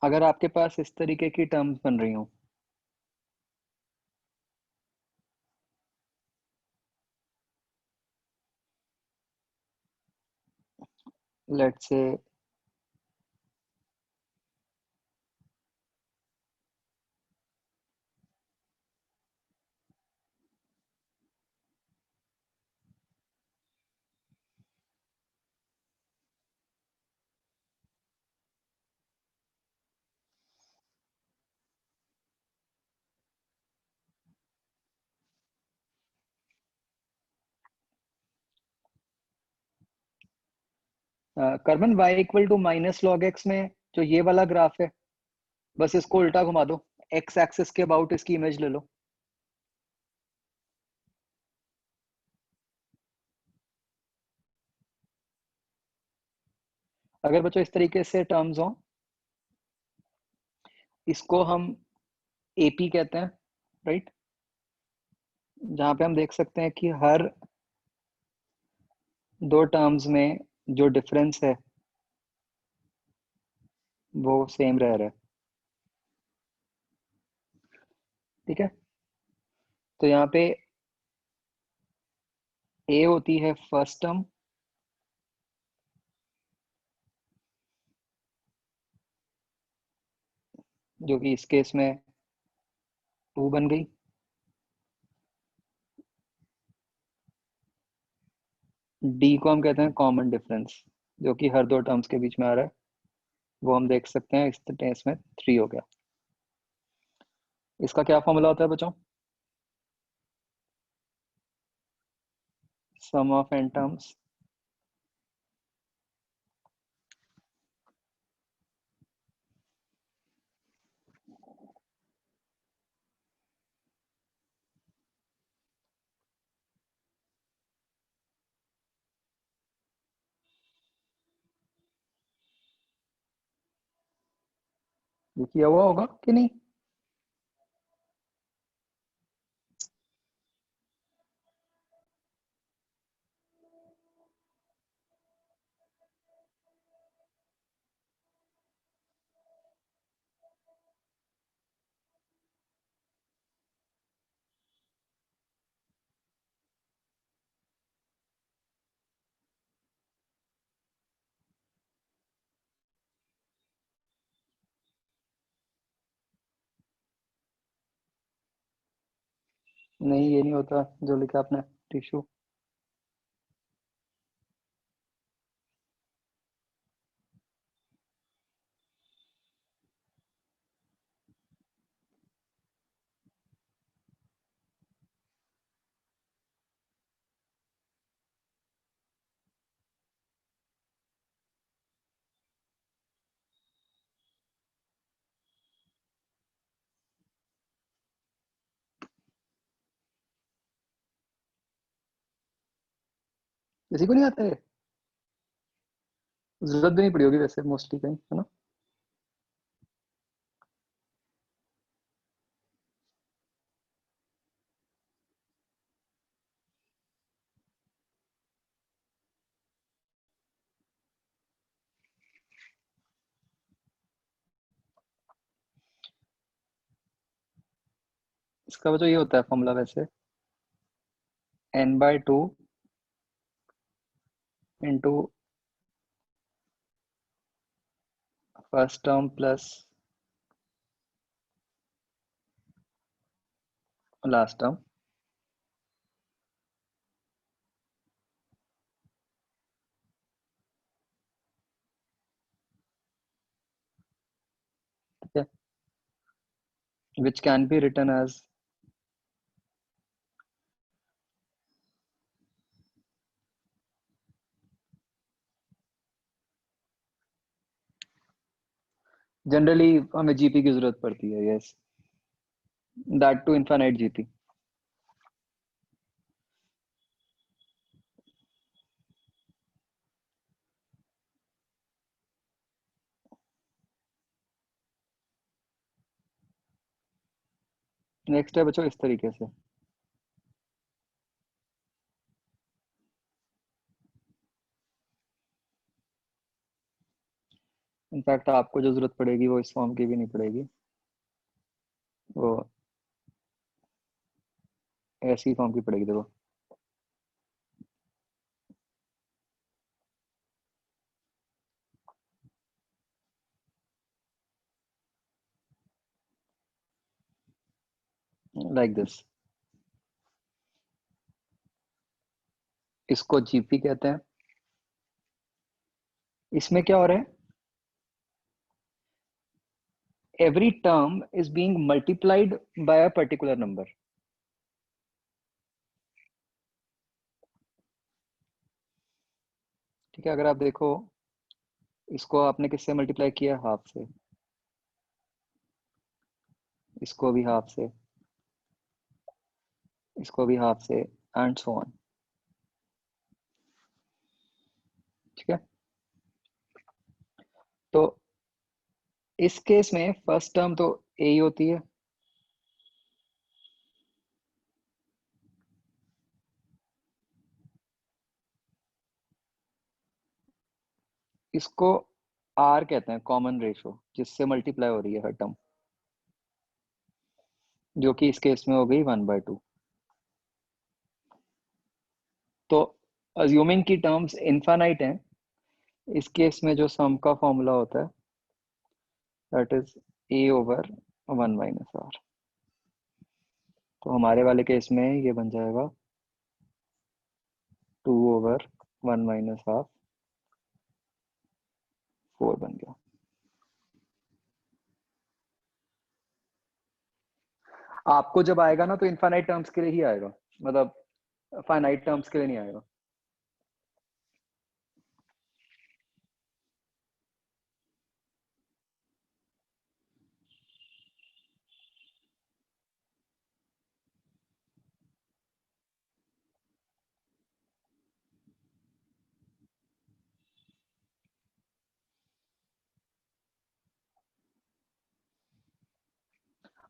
अगर आपके पास इस तरीके की टर्म्स बन रही हो, लेट्स से करमन y equal to minus log x में जो ये वाला ग्राफ है, बस इसको उल्टा घुमा दो, एक्स एक्सिस के अबाउट इसकी इमेज ले लो। अगर बच्चों इस तरीके से टर्म्स हो, इसको हम एपी कहते हैं, राइट, जहां पे हम देख सकते हैं कि हर दो टर्म्स में जो डिफरेंस है वो सेम रह रहा है। ठीक है, तो यहाँ पे ए होती है फर्स्ट टर्म, जो कि इस केस में 2 बन गई। डी को हम कहते हैं कॉमन डिफरेंस, जो कि हर दो टर्म्स के बीच में आ रहा है, वो हम देख सकते हैं इस केस में 3 हो गया। इसका क्या फॉर्मूला होता है बच्चों? सम ऑफ एन टर्म्स ये किया हुआ होगा कि नहीं? नहीं, ये नहीं होता जो लिखा आपने, टिश्यू। किसी को नहीं आता है? जरूरत भी नहीं पड़ी होगी वैसे, मोस्टली कहीं, है ना। इसका वजह ये होता है फॉर्मूला वैसे, n/2 into first term plus last term. ठीक है, which can be written as generally हमें जीपी की जरूरत पड़ती है, yes, that to infinite GP. Next है बच्चों इस तरीके से, इनफैक्ट आपको जो जरूरत पड़ेगी वो इस फॉर्म की भी नहीं पड़ेगी, वो ऐसी फॉर्म की पड़ेगी, देखो। लाइक दिस, इसको जीपी कहते हैं। इसमें क्या हो रहा है, every term is being multiplied by a particular number. ठीक है, अगर आप देखो इसको आपने किससे मल्टीप्लाई किया? हाफ से। इसको भी हाफ से, इसको भी हाफ से, एंड सो ऑन। ठीक है, तो इस केस में फर्स्ट टर्म तो ए ही होती है, इसको आर कहते हैं, कॉमन रेशो, जिससे मल्टीप्लाई हो रही है हर टर्म, जो कि इस केस में हो गई 1/2। तो अज्यूमिंग की टर्म्स इनफाइनाइट हैं, इस केस में जो सम का फॉर्मूला होता है दैट इज a/1 - r। तो हमारे वाले केस में ये बन जाएगा 2/1 - हाफ, 4 बन गया। आपको जब आएगा ना तो इनफाइनाइट टर्म्स के लिए ही आएगा, मतलब फाइनाइट टर्म्स के लिए नहीं आएगा।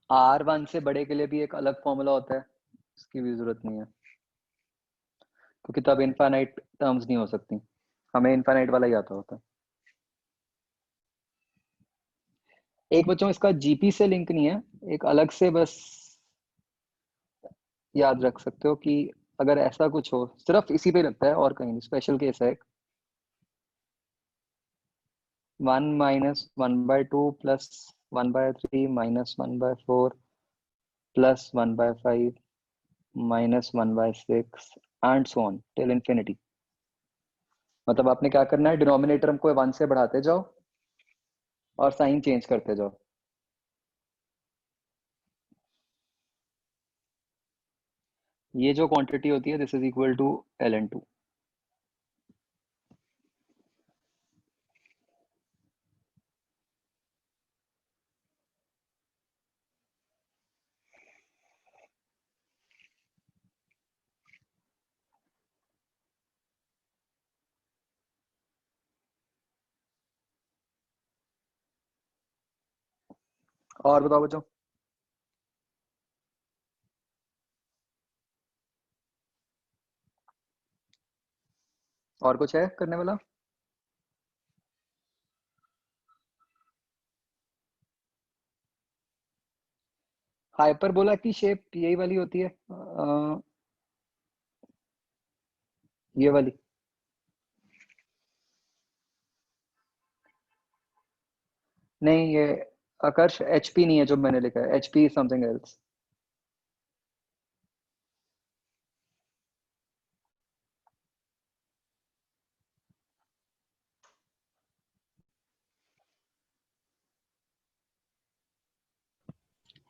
R1 से बड़े के लिए भी एक अलग फॉर्मूला होता है, इसकी भी जरूरत नहीं है, क्योंकि तब इनफाइनाइट टर्म्स नहीं हो सकती, हमें इनफाइनाइट वाला ही आता होता है। एक बच्चों इसका जीपी से लिंक नहीं है, एक अलग से बस याद रख सकते हो कि अगर ऐसा कुछ हो, सिर्फ इसी पे लगता है और कहीं नहीं, स्पेशल केस है। 1 - 1/2 plus 1/3 minus 1/4 plus 1/5 minus 1/6 and so on till infinity. मतलब आपने क्या करना है, डिनोमिनेटर को 1 से बढ़ाते जाओ और साइन चेंज करते जाओ। ये जो क्वांटिटी होती है this is equal to ln2। और बताओ बच्चों, और कुछ है करने वाला? हाइपरबोला की शेप यही वाली होती है, ये वाली। नहीं, ये आकर्ष HP नहीं है जो मैंने लिखा है, HP something else.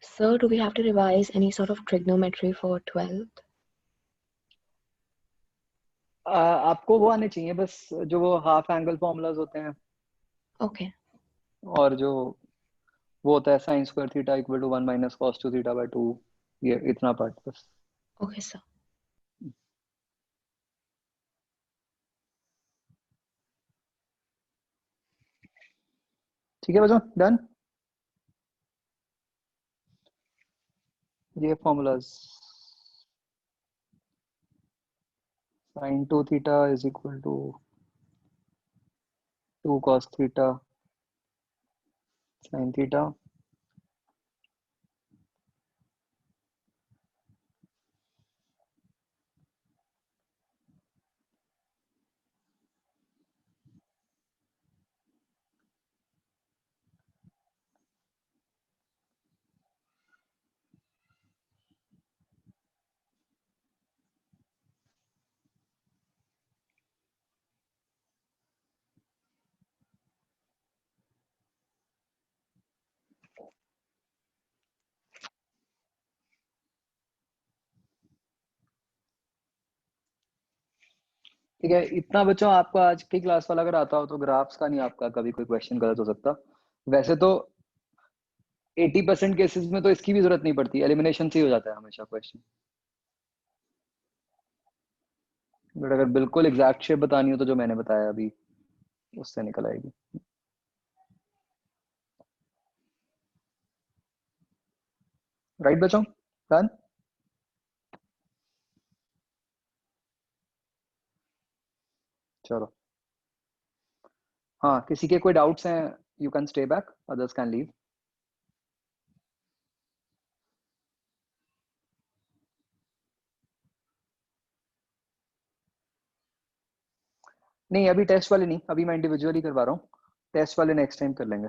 So, do we have to revise any sort of trigonometry for 12th? आपको वो आने चाहिए बस, जो वो हाफ एंगल फॉर्मूलाज होते हैं, Okay. और जो वो होता है sine square theta equal to 1 minus cos 2 theta by 2, ये इतना पार्ट बस। Okay, sir. ठीक है बच्चों, डन। ये formulas, sine 2 theta is equal to 2 cos theta sine theta, ठीक है, इतना बच्चों आपका आज की क्लास वाला अगर आता हो तो ग्राफ्स का नहीं आपका कभी कोई क्वेश्चन गलत हो सकता। वैसे तो 80% केसेस में तो इसकी भी जरूरत नहीं पड़ती, एलिमिनेशन से ही हो जाता है हमेशा क्वेश्चन। बट अगर बिल्कुल एग्जैक्ट शेप बतानी हो तो जो मैंने बताया अभी उससे निकल आएगी। राइट बच्चों, डन। चलो, हाँ किसी के कोई डाउट्स हैं you can stay back, others can leave. नहीं अभी टेस्ट वाले नहीं, अभी मैं इंडिविजुअली करवा रहा हूँ, टेस्ट वाले नेक्स्ट टाइम कर लेंगे।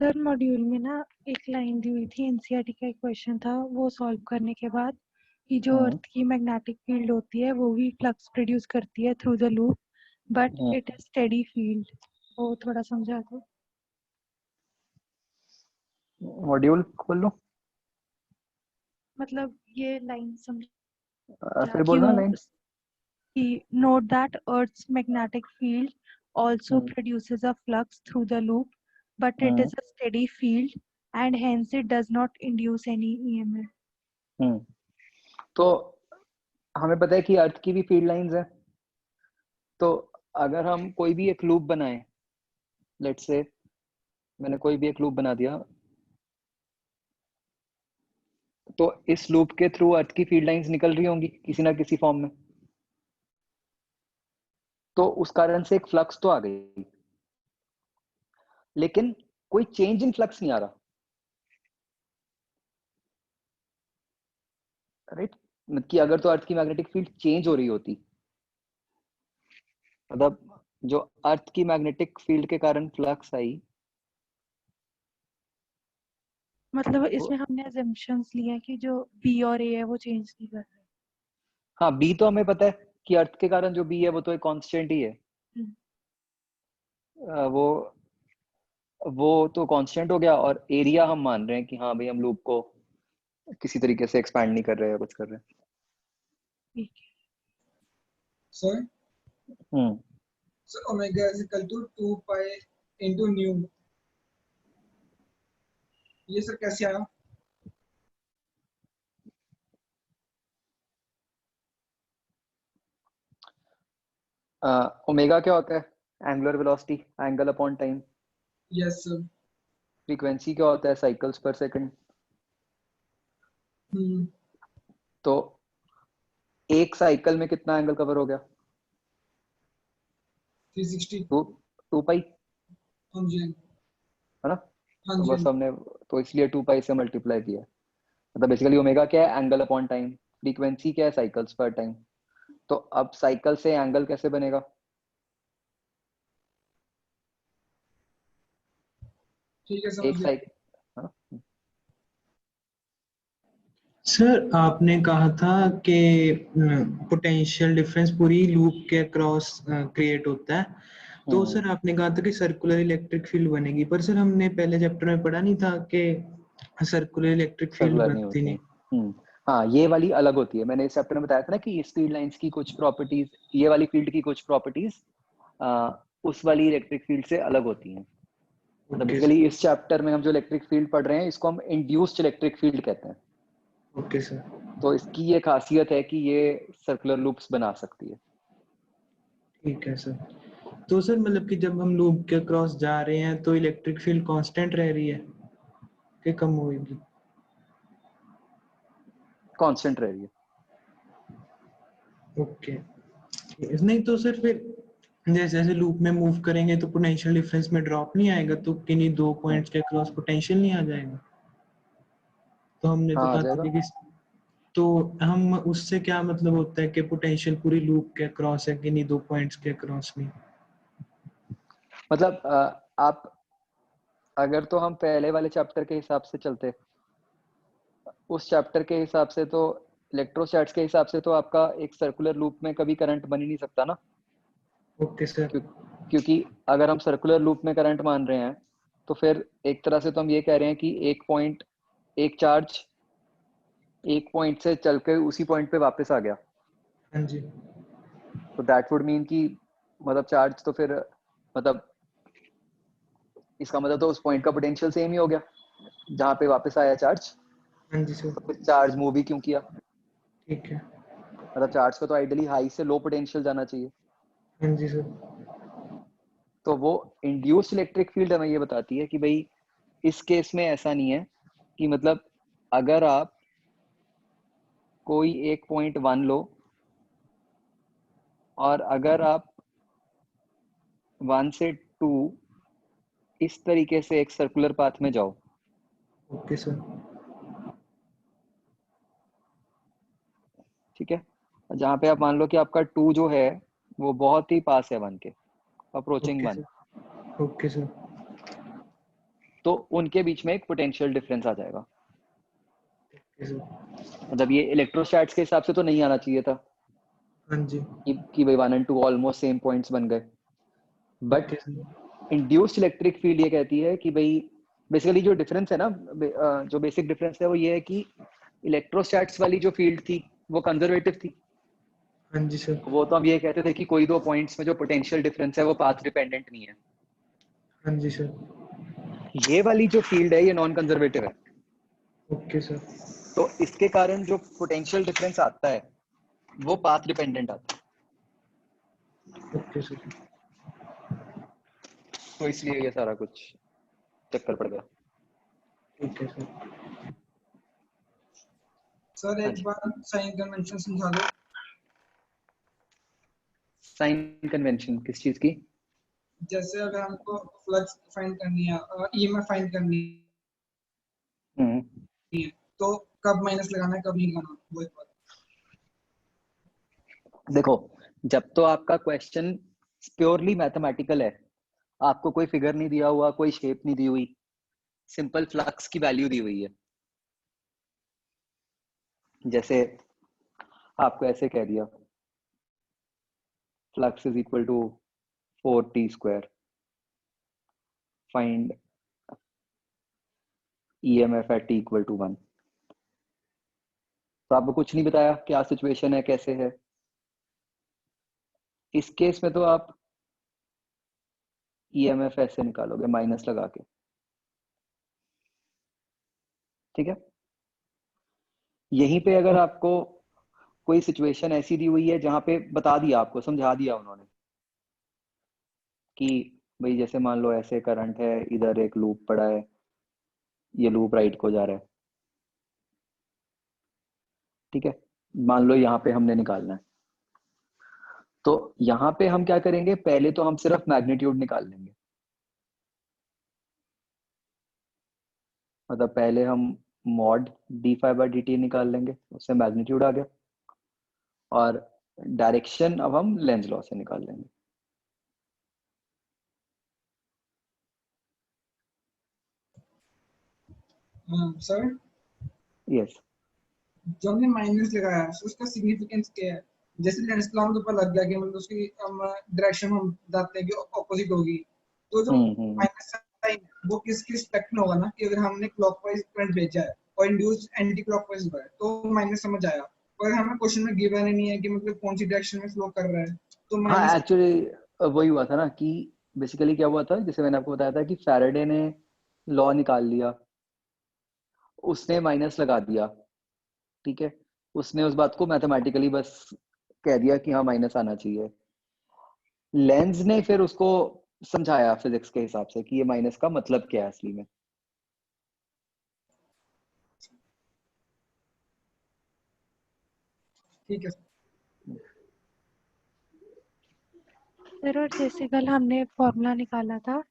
सर मॉड्यूल में ना एक लाइन दी हुई थी, एनसीईआरटी का एक क्वेश्चन था, वो सॉल्व करने के बाद कि जो अर्थ की मैग्नेटिक फील्ड होती है वो भी फ्लक्स प्रोड्यूस करती है through the loop, but it is steady field. वो थोड़ा समझा दो। मॉड्यूल खोल लो, मतलब ये लाइन समझ फिर बोलना क्यों लाइन। कि note that Earth's magnetic field also hmm produces a flux through the loop, but it hmm is a steady field and hence it does not induce any EMF. हम्म। तो हमें पता है कि अर्थ की भी फील्ड लाइंस है, तो अगर हम कोई भी एक लूप बनाए, लेट्स से मैंने कोई भी एक लूप बना दिया, तो इस लूप के थ्रू अर्थ की फील्ड लाइंस निकल रही होंगी किसी ना किसी फॉर्म में, तो उस कारण से एक फ्लक्स तो आ गई, लेकिन कोई चेंज इन फ्लक्स नहीं आ रहा। राइट, मतलब कि अगर तो अर्थ की मैग्नेटिक फील्ड चेंज हो रही होती, मतलब जो अर्थ की मैग्नेटिक फील्ड के कारण फ्लक्स आई, मतलब तो इसमें हमने assumptions लिए हैं कि जो B और A है वो चेंज नहीं कर रहे। हाँ बी तो हमें पता है कि अर्थ के कारण जो बी है वो तो एक कांस्टेंट ही है। वो तो कांस्टेंट हो गया, और एरिया हम मान रहे हैं कि हाँ भाई हम लूप को किसी तरीके से एक्सपैंड नहीं कर रहे हैं, कुछ कर रहे हैं। ठीक है sir. Hmm sir omega is equal to 2 pi into nu, ये सर कैसे आया? ओमेगा क्या होता है? Angular velocity, angle upon time. Yes sir. Frequency क्या होता है? साइकिल्स पर सेकंड। तो एक साइकिल में कितना एंगल कवर हो गया? 360। 2 पाई, हाँ जी है ना? हाँ तो जी। बस हमने तो इसलिए 2 पाई से मल्टीप्लाई किया। मतलब बेसिकली ओमेगा क्या है? Angle upon time. फ्रीक्वेंसी क्या है? साइकिल्स पर टाइम। तो अब साइकिल से एंगल कैसे बनेगा? ठीक है समझ एक गया। साइकिल। सर आपने कहा था कि पोटेंशियल डिफरेंस पूरी लूप के अक्रॉस क्रिएट होता है, तो सर आपने कहा था कि सर्कुलर इलेक्ट्रिक फील्ड बनेगी, पर सर हमने पहले चैप्टर में पढ़ा नहीं था कि सर्कुलर इलेक्ट्रिक फील्ड सर्कुलर नहीं बनती होती। नहीं। हाँ ये वाली अलग होती है, मैंने इस चैप्टर में बताया था ना कि इस फील्ड लाइंस की कुछ प्रॉपर्टीज, ये वाली फील्ड की कुछ प्रॉपर्टीज उस वाली इलेक्ट्रिक फील्ड से अलग होती हैं। मतलब ओके बेसिकली इस चैप्टर में हम जो इलेक्ट्रिक फील्ड पढ़ रहे हैं इसको हम इंड्यूस्ड इलेक्ट्रिक फील्ड कहते हैं। Okay sir. तो इसकी ये खासियत है कि ये सर्कुलर लूप्स बना सकती है। ठीक है सर। तो सर मतलब कि जब हम लूप के अक्रॉस जा रहे हैं तो इलेक्ट्रिक फील्ड कांस्टेंट रह रही है कि कम होगी? कांस्टेंट रह रही है। ओके, नहीं तो सर फिर जैसे जैसे लूप में मूव करेंगे तो पोटेंशियल डिफरेंस में ड्रॉप नहीं आएगा, तो किन्हीं दो पॉइंट्स के क्रॉस पोटेंशियल नहीं आ जाएगा? तो हमने तो हाँ आ कहा था जाएगा। कि तो हम उससे क्या मतलब होता है कि पोटेंशियल पूरी लूप के क्रॉस है, किन्हीं दो पॉइंट्स के क्रॉस नहीं? मतलब आप अगर तो हम पहले वाले चैप्टर के हिसाब से चलते उस चैप्टर के हिसाब से तो, इलेक्ट्रोस्टैट्स के हिसाब से तो आपका एक सर्कुलर लूप में कभी करंट बन ही नहीं सकता ना, ओके सर। क्योंकि अगर हम सर्कुलर लूप में करंट मान रहे हैं तो फिर एक तरह से तो हम ये कह रहे हैं कि एक चार्ज एक पॉइंट से चल के उसी पॉइंट पे वापस आ गया, हाँ जी। तो दैट वुड मीन कि मतलब चार्ज तो फिर मतलब इसका मतलब तो उस पॉइंट का पोटेंशियल सेम ही हो गया जहाँ पे वापस आया चार्ज, हाँ जी सर। तो फिर चार्ज मूव ही क्यों किया? ठीक है। मतलब चार्ज को तो आइडियली हाई से लो पोटेंशियल जाना चाहिए। हाँ जी सर। तो वो इंड्यूस्ड इलेक्ट्रिक फील्ड हमें ये बताती है कि भाई इस केस में ऐसा नहीं है कि मतलब अगर आप कोई एक पॉइंट 1 लो और अगर आप 1 से 2 इस तरीके से एक सर्कुलर पाथ में जाओ, ओके सर। ठीक है, जहाँ पे आप मान लो कि आपका 2 जो है वो बहुत ही पास है 1 के, approaching okay 1, sir. Okay sir. तो उनके बीच में एक पोटेंशियल डिफरेंस आ जाएगा। Okay sir. मतलब ये इलेक्ट्रोस्टैट्स के हिसाब से तो नहीं आना चाहिए था हाँ जी। कि भाई 1 और 2 ऑलमोस्ट सेम पॉइंट्स बन गए, but okay sir. Induced electric field ये कहती है कि भाई बेसिकली जो डिफरेंस है ना, जो बेसिक डिफरेंस है वो ये है कि इलेक्ट्रोस्टैट्स वाली जो फील्ड थी वो कंजर्वेटिव थी, हाँ जी सर। वो तो हम ये कहते थे कि कोई दो पॉइंट्स में जो पोटेंशियल डिफरेंस है वो पाथ डिपेंडेंट नहीं है। हाँ जी सर। ये वाली जो फील्ड है ये नॉन कंजर्वेटिव है, ओके सर। तो इसके कारण जो पोटेंशियल डिफरेंस आता है वो पाथ डिपेंडेंट आता है, ओके सर। तो इसलिए ये सारा कुछ चक्कर पड़ गया। ठीक है सर। सर हाँ एक जी, बार साइन कन्वेंशन समझा दो। साइन कन्वेंशन किस चीज की? जैसे अगर हमको फ्लक्स फाइंड करनी है, ईएमएफ फाइंड करनी हम्म, है, तो कब माइनस लगाना है कब नहीं लगाना, वो एक बात। देखो, जब तो आपका क्वेश्चन प्योरली मैथमेटिकल है, आपको कोई फिगर नहीं दिया हुआ, कोई शेप नहीं दी हुई, सिंपल फ्लक्स की वैल्यू दी हुई है, जैसे आपको ऐसे कह दिया flux is equal to 4t square, find EMF at t equal to 1, तो आपको कुछ नहीं बताया क्या सिचुएशन है कैसे है। इस केस में तो आप ईएमएफ ऐसे निकालोगे माइनस लगा के, ठीक है। यहीं पे अगर आपको कोई सिचुएशन ऐसी दी हुई है जहां पे बता दिया, आपको समझा दिया उन्होंने कि भाई जैसे मान लो ऐसे करंट है, इधर एक लूप पड़ा है, ये लूप राइट को जा रहा है, ठीक है, मान लो यहाँ पे हमने निकालना है, तो यहाँ पे हम क्या करेंगे, पहले तो हम सिर्फ मैग्नीट्यूड निकाल लेंगे, मतलब पहले हम mod d phi by d t निकाल लेंगे, उससे मैग्नीट्यूड आ गया, और डायरेक्शन अब हम लेंस लॉ से निकाल लेंगे। सर यस, जो हमने माइनस लगाया है so उसका सिग्निफिकेंस क्या है? जैसे लेंस लॉ हमको पता लग गया कि मतलब उसकी डायरेक्शन हम बताते हैं कि ऑपोजिट होगी, तो जो माइनस साइन वो किस किस रिस्पेक्ट में होगा ना, कि अगर हमने क्लॉकवाइज करंट भेजा है और इंड्यूस एंटी क्लॉकवाइज हुआ है तो माइनस समझ आया, और हमें क्वेश्चन में गिवन ही नहीं है कि मतलब कौन सी डायरेक्शन में फ्लो कर रहा है, तो हाँ माइनस। एक्चुअली वही हुआ था ना कि बेसिकली क्या हुआ था, जैसे मैंने आपको बताया था कि फैराडे ने लॉ निकाल लिया, उसने माइनस लगा दिया, ठीक है, उसने उस बात को मैथमेटिकली बस कह दिया कि हाँ माइनस आना चाहिए, लेंस ने फिर उसको समझाया फिजिक्स के हिसाब से कि ये माइनस का मतलब क्या है असली में। ठीक है। सर और जैसे कल हमने फॉर्मूला निकाला था,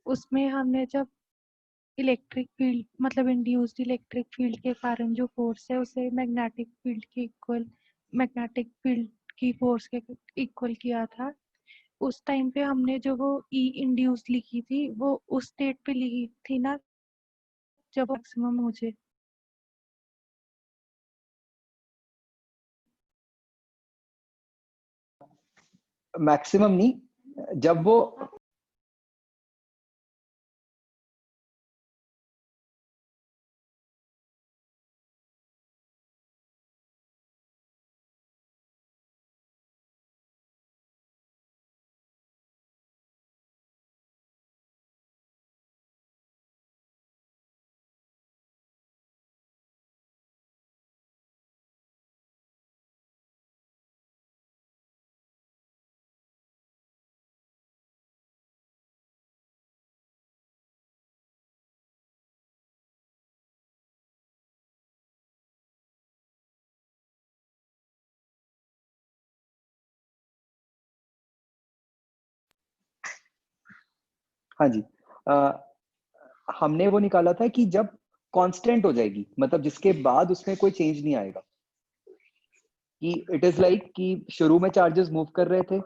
उसमें हमने जब इलेक्ट्रिक फील्ड मतलब इंड्यूस्ड इलेक्ट्रिक फील्ड के कारण जो फोर्स है उसे मैग्नेटिक फील्ड के इक्वल, मैग्नेटिक फील्ड की फोर्स के इक्वल किया था, उस टाइम पे हमने जो वो ई इंड्यूस लिखी थी वो उस स्टेट पे लिखी थी ना जब मैक्सिमम हो जाए। मैक्सिमम नहीं, जब वो हाँ जी, हमने वो निकाला था कि जब कांस्टेंट हो जाएगी, मतलब जिसके बाद उसमें कोई चेंज नहीं आएगा, कि इट इज लाइक कि शुरू में चार्जेस मूव कर रहे थे,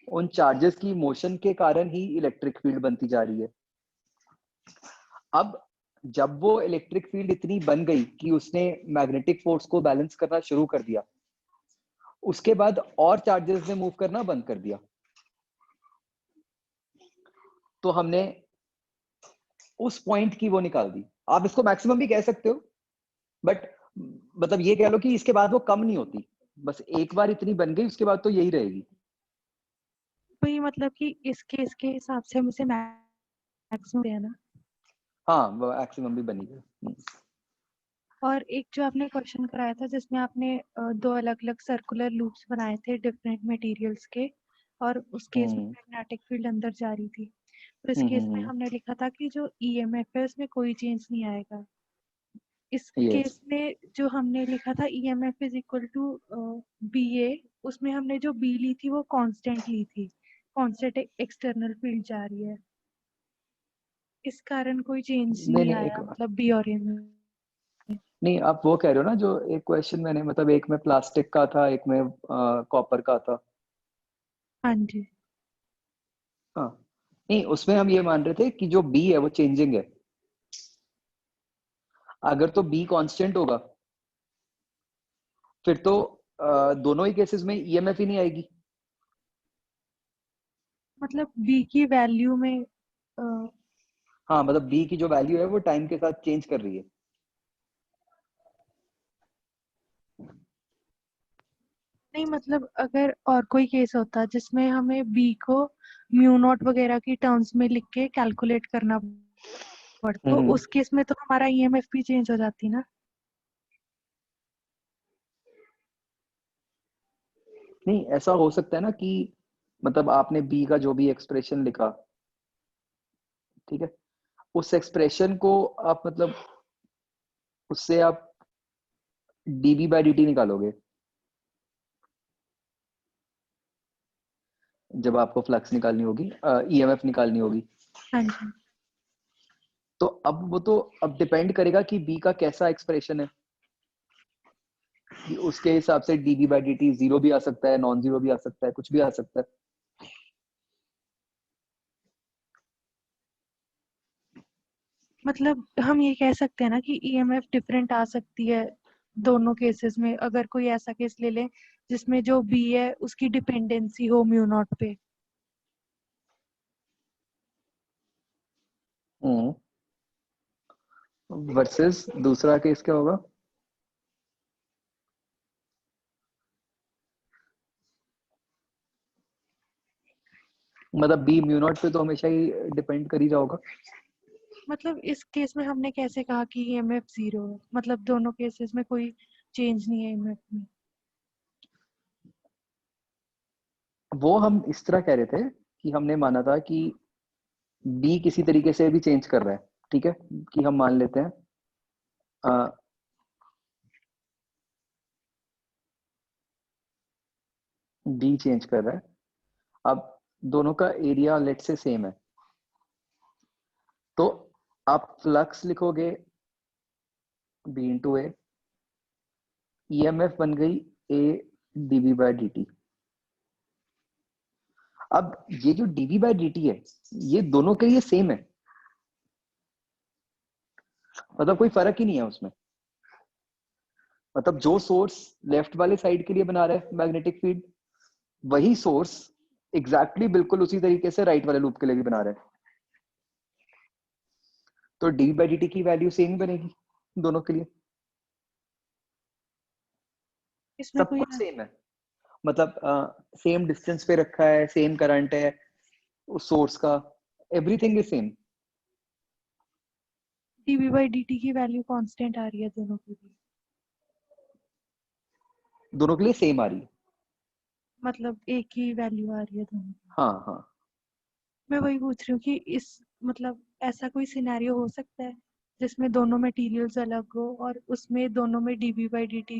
उन चार्जेस की मोशन के कारण ही इलेक्ट्रिक फील्ड बनती जा रही है। अब जब वो इलेक्ट्रिक फील्ड इतनी बन गई कि उसने मैग्नेटिक फोर्स को बैलेंस करना शुरू कर दिया, उसके बाद और चार्जेस ने मूव करना बंद कर दिया, तो हमने उस पॉइंट की वो निकाल दी। आप इसको मैक्सिमम भी कह सकते हो, बट मतलब ये कह लो कि इसके बाद वो कम नहीं होती, बस एक बार इतनी बन गई उसके बाद तो यही रहेगी। वही मतलब कि इस केस के हिसाब से मुझे मैक्सिमम है ना। हाँ, वो मैक्सिमम भी बनी गई। और एक जो आपने क्वेश्चन कराया था जिसमें आपने दो अलग अलग सर्कुलर लूप्स बनाए थे डिफरेंट मटेरियल्स के, और उस केस में मैग्नेटिक फील्ड अंदर जा रही थी, तो इस केस में हमने लिखा था कि जो ईएमएफ है उसमें कोई चेंज नहीं आएगा। इस केस में जो हमने लिखा था EMF is equal to BA, उसमें हमने जो बी ली थी वो कांस्टेंट ली थी, कांस्टेंट एक्सटर्नल फील्ड जा रही है, इस कारण कोई चेंज नहीं आया मतलब बी और ए में। नहीं, आप वो कह रहे हो ना जो एक क्वेश्चन मैंने, मतलब एक में प्लास्टिक का था, एक में कॉपर का था। हाँ जी। हाँ, नहीं उसमें हम ये मान रहे थे कि जो बी है वो चेंजिंग है। अगर तो बी कांस्टेंट होगा फिर तो दोनों ही केसेस में ईएमएफ ही नहीं आएगी। मतलब बी की वैल्यू में हाँ, मतलब बी की जो वैल्यू है वो टाइम के साथ चेंज कर रही है। नहीं मतलब अगर और कोई केस होता जिसमें हमें बी को म्यू नॉट वगैरह की टर्म्स में लिख के कैलकुलेट करना पड़ता, तो उस केस में तो हमारा ईएमएफ भी चेंज हो जाती ना। नहीं, ऐसा हो सकता है ना कि मतलब आपने बी का जो भी एक्सप्रेशन लिखा, ठीक है, उस एक्सप्रेशन को आप मतलब उससे आप डीबी बाई डी टी निकालोगे जब आपको फ्लक्स निकालनी होगी, ईएमएफ निकालनी होगी। हाँ जी। तो अब वो तो अब डिपेंड करेगा कि बी का कैसा एक्सप्रेशन है, कि उसके हिसाब से dB by d T zero भी आ सकता है, नॉन जीरो भी आ सकता है, कुछ भी आ सकता है। मतलब हम ये कह सकते हैं ना कि ईएमएफ डिफरेंट आ सकती है दोनों केसेस में, अगर कोई ऐसा केस ले लें जिसमें जो बी है उसकी डिपेंडेंसी हो म्यू नॉट पे। वर्सेस दूसरा केस क्या होगा? मतलब बी म्यू नॉट पे तो हमेशा ही डिपेंड कर ही रहा होगा। मतलब इस केस में हमने कैसे कहा कि ईएमएफ जीरो है, मतलब दोनों केसेस में कोई चेंज नहीं है ईएमएफ में। वो हम इस तरह कह रहे थे कि हमने माना था कि बी किसी तरीके से भी चेंज कर रहा है, ठीक है, कि हम मान लेते हैं बी चेंज कर रहा है। अब दोनों का एरिया लेट से सेम है, तो आप फ्लक्स लिखोगे बी इंटू ए, ईएमएफ बन गई ए डीबी बाई डी टी। अब ये जो डीबी बाई डी टी है ये दोनों के लिए सेम है, मतलब कोई फर्क ही नहीं है उसमें। मतलब जो सोर्स लेफ्ट वाले साइड के लिए बना रहा है मैग्नेटिक फील्ड, वही सोर्स एग्जैक्टली बिल्कुल उसी तरीके से राइट वाले लूप के लिए भी बना रहे हैं। तो d/dt की वैल्यू सेम बनेगी दोनों के लिए, इसमें सब कोई कुछ सेम है, मतलब सेम डिस्टेंस पे रखा है, सेम करंट है उस सोर्स का, एवरीथिंग इज सेम। dv/dt की वैल्यू कांस्टेंट आ रही है दोनों के लिए, दोनों के लिए सेम आ रही है। मतलब एक ही वैल्यू आ रही है दोनों की। हाँ हाँ, मैं वही पूछ रही हूँ कि इस मतलब ऐसा कोई सिनेरियो हो सकता है जिसमें दोनों मटेरियल्स अलग हो और उसमें दोनों में dv/dt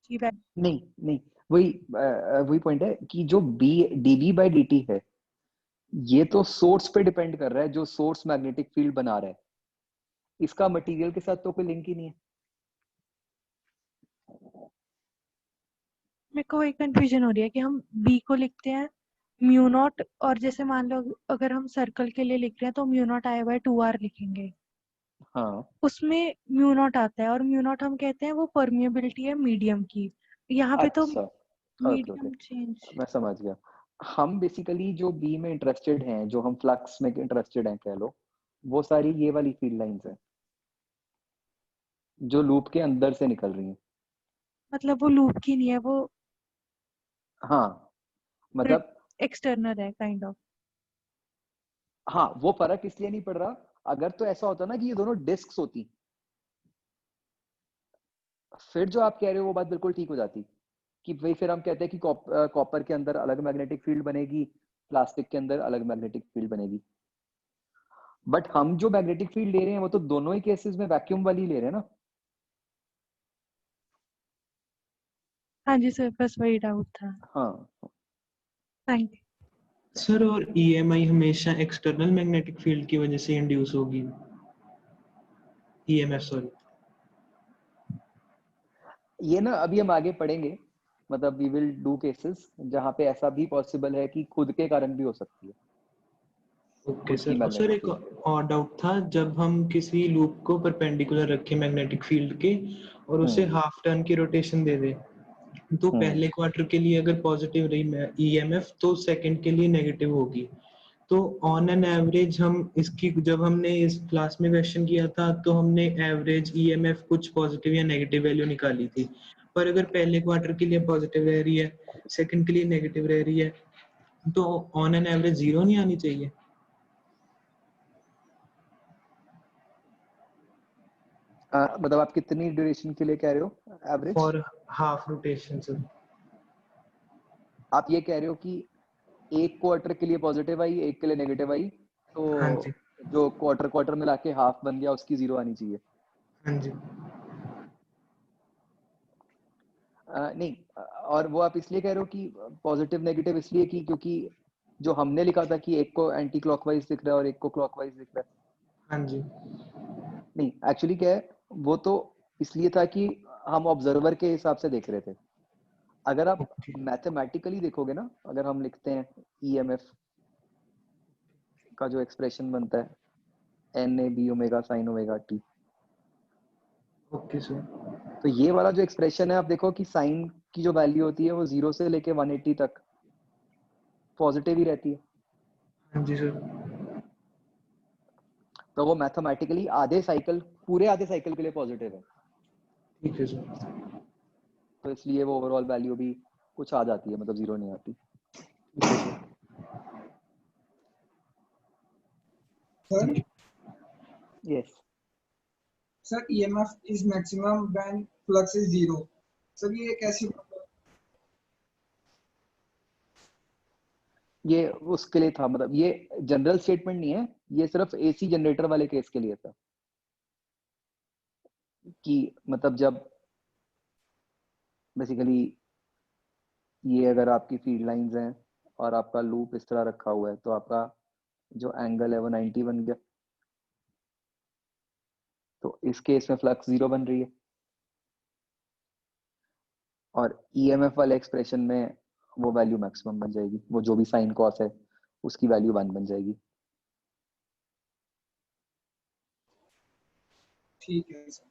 की वैल्यू। नहीं नहीं, वही पॉइंट है कि जो बी dv/dt है ये तो सोर्स पे डिपेंड कर रहा है, जो सोर्स मैग्नेटिक फील्ड बना रहा है, इसका मटेरियल के साथ तो कोई लिंक ही नहीं है। मेरे को वही कंफ्यूजन हो रही है कि हम b को लिखते हैं म्यू नॉट, और जैसे मान लो अगर हम सर्कल के लिए लिख रहे हैं तो म्यू नॉट i/2r लिखेंगे, हाँ उसमें म्यू नॉट आता है और म्यू नॉट हम कहते हैं वो परमिएबिलिटी है मीडियम की, यहाँ पे तो अच्छा, ओके ओके, मीडियम चेंज। मैं समझ गया। हम बेसिकली जो बी में इंटरेस्टेड हैं, जो हम फ्लक्स में इंटरेस्टेड हैं कह लो, वो सारी ये वाली फील्ड लाइंस हैं जो लूप के अंदर से निकल रही हैं। मतलब वो लूप की नहीं है, वो हाँ मतलब, एक्सटर्नल है काइंड ऑफ। हाँ वो फर्क इसलिए नहीं पड़ रहा, अगर तो ऐसा होता ना कि ये दोनों डिस्क्स होती, फिर जो आप कह रहे हो वो बात बिल्कुल ठीक हो जाती, कि भाई फिर हम कहते हैं कि कॉपर के अंदर अलग मैग्नेटिक फील्ड बनेगी, प्लास्टिक के अंदर अलग मैग्नेटिक फील्ड बनेगी। बट हम जो मैग्नेटिक फील्ड ले रहे हैं वो तो दोनों ही केसेस में वैक्यूम वाली ले रहे हैं ना। हाँ जी सर, बस वही डाउट था। हाँ थैंक यू। सर और EMI हमेशा एक्सटर्नल मैग्नेटिक फील्ड की वजह से इंड्यूस होगी, EMF सॉरी। ये ना अभी हम आगे पढ़ेंगे, मतलब वी विल डू केसेस जहाँ पे ऐसा भी पॉसिबल है कि खुद के कारण भी हो सकती है, ओके खुद की सर। और सर मैग्नेटिक एक फील्ड। और डाउट था, जब हम किसी लूप को परपेंडिकुलर रखें मैग्नेटिक फील्ड के और उसे हाफ टर्न की रोटेशन दे दे, तो पहले क्वार्टर के लिए अगर पॉजिटिव रही EMF तो सेकंड के लिए नेगेटिव होगी। तो ऑन एन एवरेज हम इसकी, जब हमने इस क्लास में क्वेश्चन किया था तो हमने एवरेज EMF कुछ पॉजिटिव या नेगेटिव वैल्यू निकाली थी, पर अगर पहले क्वार्टर के लिए पॉजिटिव रह रही है, सेकंड के लिए नेगेटिव रह रही है, तो ऑन एन एवरेज जीरो नहीं आनी चाहिए? मतलब आप कितनी ड्यूरेशन के लिए कह रहे हो average? For half rotation sir. आप ये कह रहे हो कि एक क्वार्टर के लिए पॉजिटिव आई, एक के लिए नेगेटिव आई, हाँ जी, तो जो क्वार्टर क्वार्टर मिला के हाफ बन गया उसकी जीरो आनी चाहिए। हाँ जी। नहीं, और वो आप इसलिए कह रहे हो कि पॉजिटिव नेगेटिव इसलिए कि क्योंकि जो हमने लिखा था कि एक को एंटी क्लॉकवाइज दिख रहा है और एक को क्लॉकवाइज दिख रहा है। हाँ जी। नहीं, एक्चुअली क्या है, वो तो इसलिए था कि हम ऑब्जर्वर के हिसाब से देख रहे थे। अगर आप ओके मैथमेटिकली देखोगे ना, अगर हम लिखते हैं EMF का जो एक्सप्रेशन बनता है NAB omega sine omega T, okay sir. तो ये वाला जो एक्सप्रेशन है आप देखो कि साइन की जो वैल्यू होती है वो 0 से लेके 180 तक पॉजिटिव ही रहती है। हाँ जी सर। तो वो मैथमेटिकली आधे साइकिल, पूरे आधे साइकिल के लिए पॉजिटिव है, ठीक है सर। तो इसलिए वो ओवरऑल वैल्यू भी कुछ आ जाती है, मतलब जीरो नहीं आती। ठीक है sir. Sir yes, sir EMF is maximum when flux is zero. Sir ये कैसी ये उसके लिए था, मतलब ये जनरल स्टेटमेंट नहीं है, ये सिर्फ AC जनरेटर वाले केस के लिए था, कि मतलब जब बेसिकली ये अगर आपकी फील्ड लाइंस हैं और आपका लूप इस तरह रखा हुआ है तो आपका जो एंगल है वो 90 बन गया, तो इस केस में फ्लक्स जीरो बन रही है, और EMF वाले एक्सप्रेशन में वो वैल्यू मैक्सिमम बन जाएगी, वो जो भी साइन कॉस है उसकी वैल्यू 1 बन जाएगी। ठीक है सर।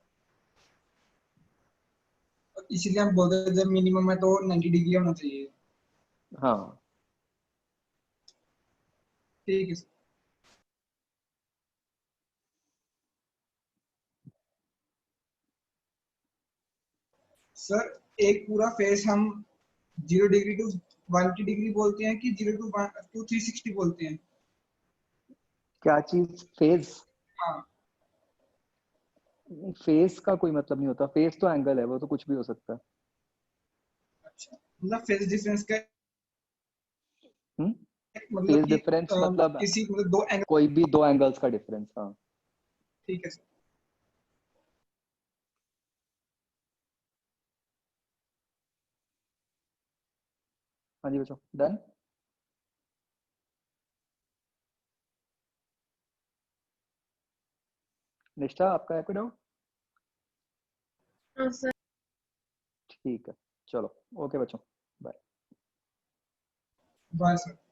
इसलिए हम बोलते हैं जब मिनिमम है तो 90 डिग्री होना चाहिए। हाँ, ठीक है सर। सर एक पूरा फेस हम 0 डिग्री टू 180 डिग्री बोलते हैं कि 0 टू 360 बोलते हैं? क्या चीज? फेज? हाँ। फेस का कोई मतलब नहीं होता, फेस तो एंगल है, वो तो कुछ भी हो सकता है। अच्छा, मतलब फेस डिफरेंस का मतलब फेस कि डिफरेंस मतलब किसी मतलब दो एंगल। कोई भी दो एंगल्स का डिफरेंस। हाँ ठीक है सर। हाँ जी बच्चों, डन। निष्ठा आपका है कोई डाउट? हाँ सर। ठीक है, चलो ओके बच्चों, बाय। Bye sir.